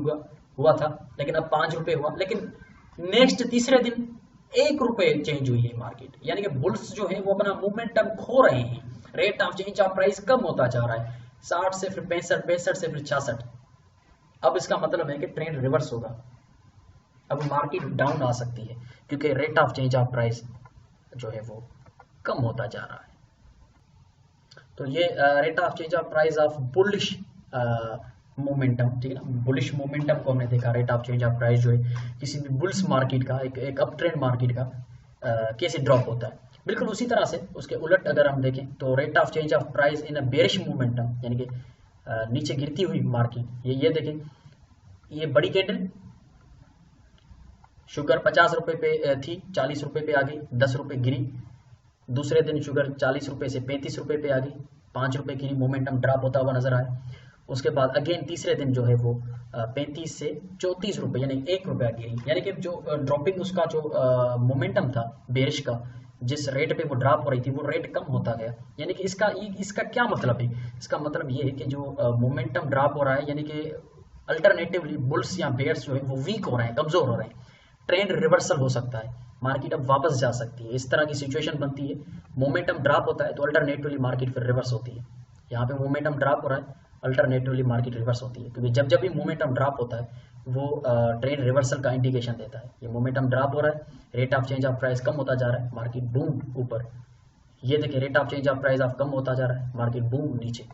हुआ था लेकिन अब 5 रुपए हुआ, लेकिन नेक्स्ट तीसरे दिन 1 रुपए चेंज हुई है मार्केट, यानी कि बुल्स जो है वो अपना मोमेंटम खो रहे हैं, rate of change of price कम होता जा रहा है, 60 से फिर 65, 65 से फिर 66। अब इसका मतलब है कि ट्रेंड रिवर्स होगा, अब मार्केट डाउन आ सकती है क्योंकि rate of change of price जो है वो कम होता जा रहा है। तो ये rate of change of price of bullish momentum, ठीक है ना, बुलिश मोमेंटम को हमने देखा, rate of change of price जो है किसी भी बुल्स मार्केट का, एक अप ट्रेंड मार्केट का कैसे ड्रॉप होता है। बिल्कुल उसी तरह से उसके उलट अगर हम देखें तो rate of change of price in a bearish momentum, यानी कि नीचे गिरती हुई मार्केट, ये देखें, ये बड़ी कैंडल शुगर 50 रुपए पे थी, 40 रुपए पे आ गई, 10 रुपए गिरी, दूसरे दिन शुगर 40 रुपये से 35 रुपये पे आ गई, 5 रुपये की मोमेंटम ड्रॉप होता हुआ नजर आया। उसके बाद अगेन तीसरे दिन जो है वो 35 से 34 रुपये यानी 1 रुपया गिरी, यानी कि जो ड्रॉपिंग उसका जो मोमेंटम था बेरिश का, जिस रेट पे वो ड्रॉप हो रही थी वो रेट कम होता गया। यानी कि इसका क्या मतलब है? इसका मतलब ये है कि जो मोमेंटम ड्रॉप हो रहा है, यानी कि अल्टरनेटिवली बुल्स या बेयर्स जो है वो वीक हो रहे हैं, कमजोर हो रहे हैं, ट्रेंड रिवर्सल हो सकता है, मार्केट अब वापस जा सकती है, इस तरह की सिचुएशन बनती है। मोमेंटम ड्रॉप होता है तो अल्टरनेटिवली मार्केट फिर रिवर्स होती है। यहाँ पे मोमेंटम ड्रॉप हो रहा है, अल्टरनेटिवली मार्केट रिवर्स होती है, क्योंकि जब जब भी मोमेंटम ड्रॉप होता है वो ट्रेंड रिवर्सल का इंडिकेशन देता है। ये मोमेंटम ड्रॉप हो रहा है, rate of change of price कम होता जा रहा है, मार्केट बूम ऊपर। ये देखिए rate of change of price of कम होता जा रहा है, मार्केट बूम नीचे।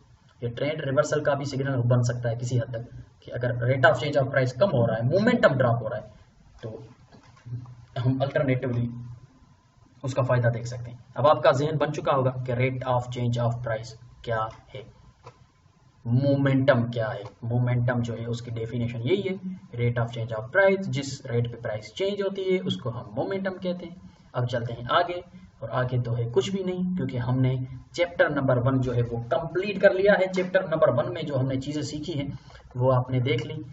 ये ट्रेंड रिवर्सल का भी सिग्नल बन सकता है किसी हद तक, कि अगर rate of change of price कम हो रहा है, मोमेंटम ड्रॉप हो रहा है, तो हम अल्टरनेटिवली उसका फायदा देख सकते हैं। अब आपका जहन बन चुका होगा कि rate of change of price क्या है, मोमेंटम क्या है। मोमेंटम जो है उसकी डेफिनेशन यही है, rate of change of price, जिस रेट पे प्राइस चेंज होती है उसको हम मोमेंटम कहते हैं। अब चलते हैं आगे, और आगे तो है कुछ भी नहीं, क्योंकि हमने चैप्टर नंबर 1 जो है वो कंप्लीट कर लिया है। चैप्टर नंबर 1 में जो हमने चीज़ें सीखी हैं वो आपने देख ली।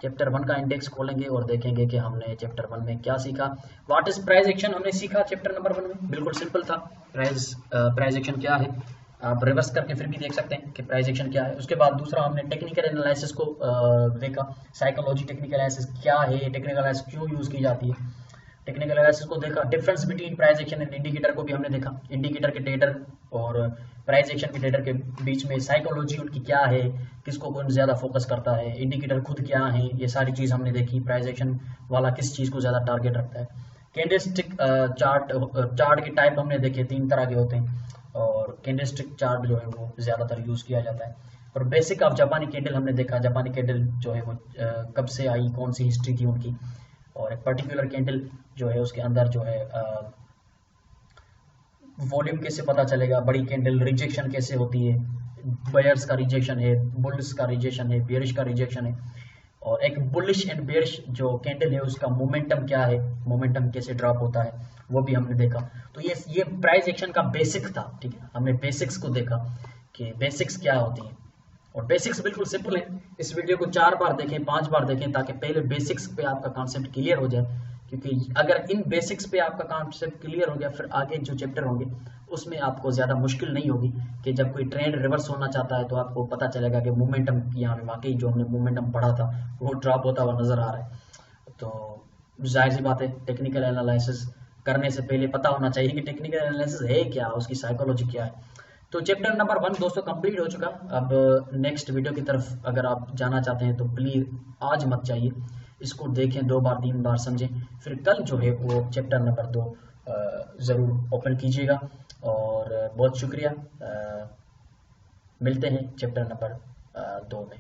चैप्टर 1 का इंडेक्स खोलेंगे और देखेंगे कि हमने चैप्टर 1 में क्या सीखा। व्हाट इज प्राइस एक्शन हमने सीखा चैप्टर नंबर 1 में, बिल्कुल सिंपल था। प्राइस एक्शन क्या है, आप रिवर्स करके फिर भी देख सकते हैं कि प्राइस एक्शन क्या है। उसके बाद दूसरा हमने टेक्निकल एनालिसिस को देखा, साइकोलॉजी टेक्निकल एनालिसिस क्या है, टेक्निकल एनालिसिस क्यों यूज की जाती है, टेक्निकल एनालिसिस को देखा। Difference between price action and indicator को भी हमने देखा, इंडिकेटर के ट्रेडर और प्राइस एक्शन के ट्रेडर के बीच में साइकोलॉजी उनकी क्या है, किसको कौन ज़्यादा फोकस करता है, इंडिकेटर खुद क्या है, ये सारी चीज़ हमने देखी। प्राइस एक्शन वाला किस चीज़ को ज़्यादा टारगेट रखता है। कैंडलस्टिक चार्ट के टाइप हमने देखे, 3 तरह के होते हैं, और कैंडलस्टिक चार्ट जो है वो ज़्यादातर यूज़ किया जाता है। और बेसिक ऑफ जापानी कैंडल हमने देखा, जापानी कैंडल जो है वो कब से आई, कौन सी हिस्ट्री थी उनकी, और एक पर्टिकुलर कैंडल जो है उसके अंदर जो है वॉल्यूम कैसे पता चलेगा, बड़ी कैंडल रिजेक्शन कैसे होती है, बायर्स का रिजेक्शन है, बुल्स का रिजेक्शन है, बेयरिश का रिजेक्शन है, और एक बुलिश एंड बेयरिश जो कैंडल है उसका मोमेंटम क्या है, मोमेंटम कैसे ड्रॉप होता है, वो भी हमने देखा। तो ये प्राइस एक्शन का बेसिक था, ठीक है। हमने बेसिक्स को देखा कि बेसिक्स क्या होती हैं, और बेसिक्स बिल्कुल सिंपल है। इस वीडियो को 4 बार देखें, 5 बार देखें, ताकि पहले बेसिक्स पे आपका कॉन्सेप्ट क्लियर हो जाए, क्योंकि अगर इन बेसिक्स पे आपका कॉन्सेप्ट क्लियर हो गया, फिर आगे जो चैप्टर होंगे उसमें आपको ज़्यादा मुश्किल नहीं होगी। कि जब कोई ट्रेंड रिवर्स होना चाहता है तो आपको पता चलेगा कि मोमेंटम यहाँ पे वाकई जो हमने मोमेंटम पढ़ा था वो ड्रॉप होता हुआ नजर आ रहा है। तो जाहिर सी बात है, टेक्निकल एनालिसिस करने से पहले पता होना चाहिए कि टेक्निकल एनालिसिस है क्या, उसकी साइकोलॉजी क्या है। तो चैप्टर नंबर 1 दोस्तों कंप्लीट हो चुका। अब नेक्स्ट वीडियो की तरफ अगर आप जाना चाहते हैं तो प्लीज़ आज मत जाइए, इसको देखें, 2 बार 3 बार समझें, फिर कल जो है वो चैप्टर नंबर 2 ज़रूर ओपन कीजिएगा। और बहुत शुक्रिया, मिलते हैं चैप्टर नंबर 2 में।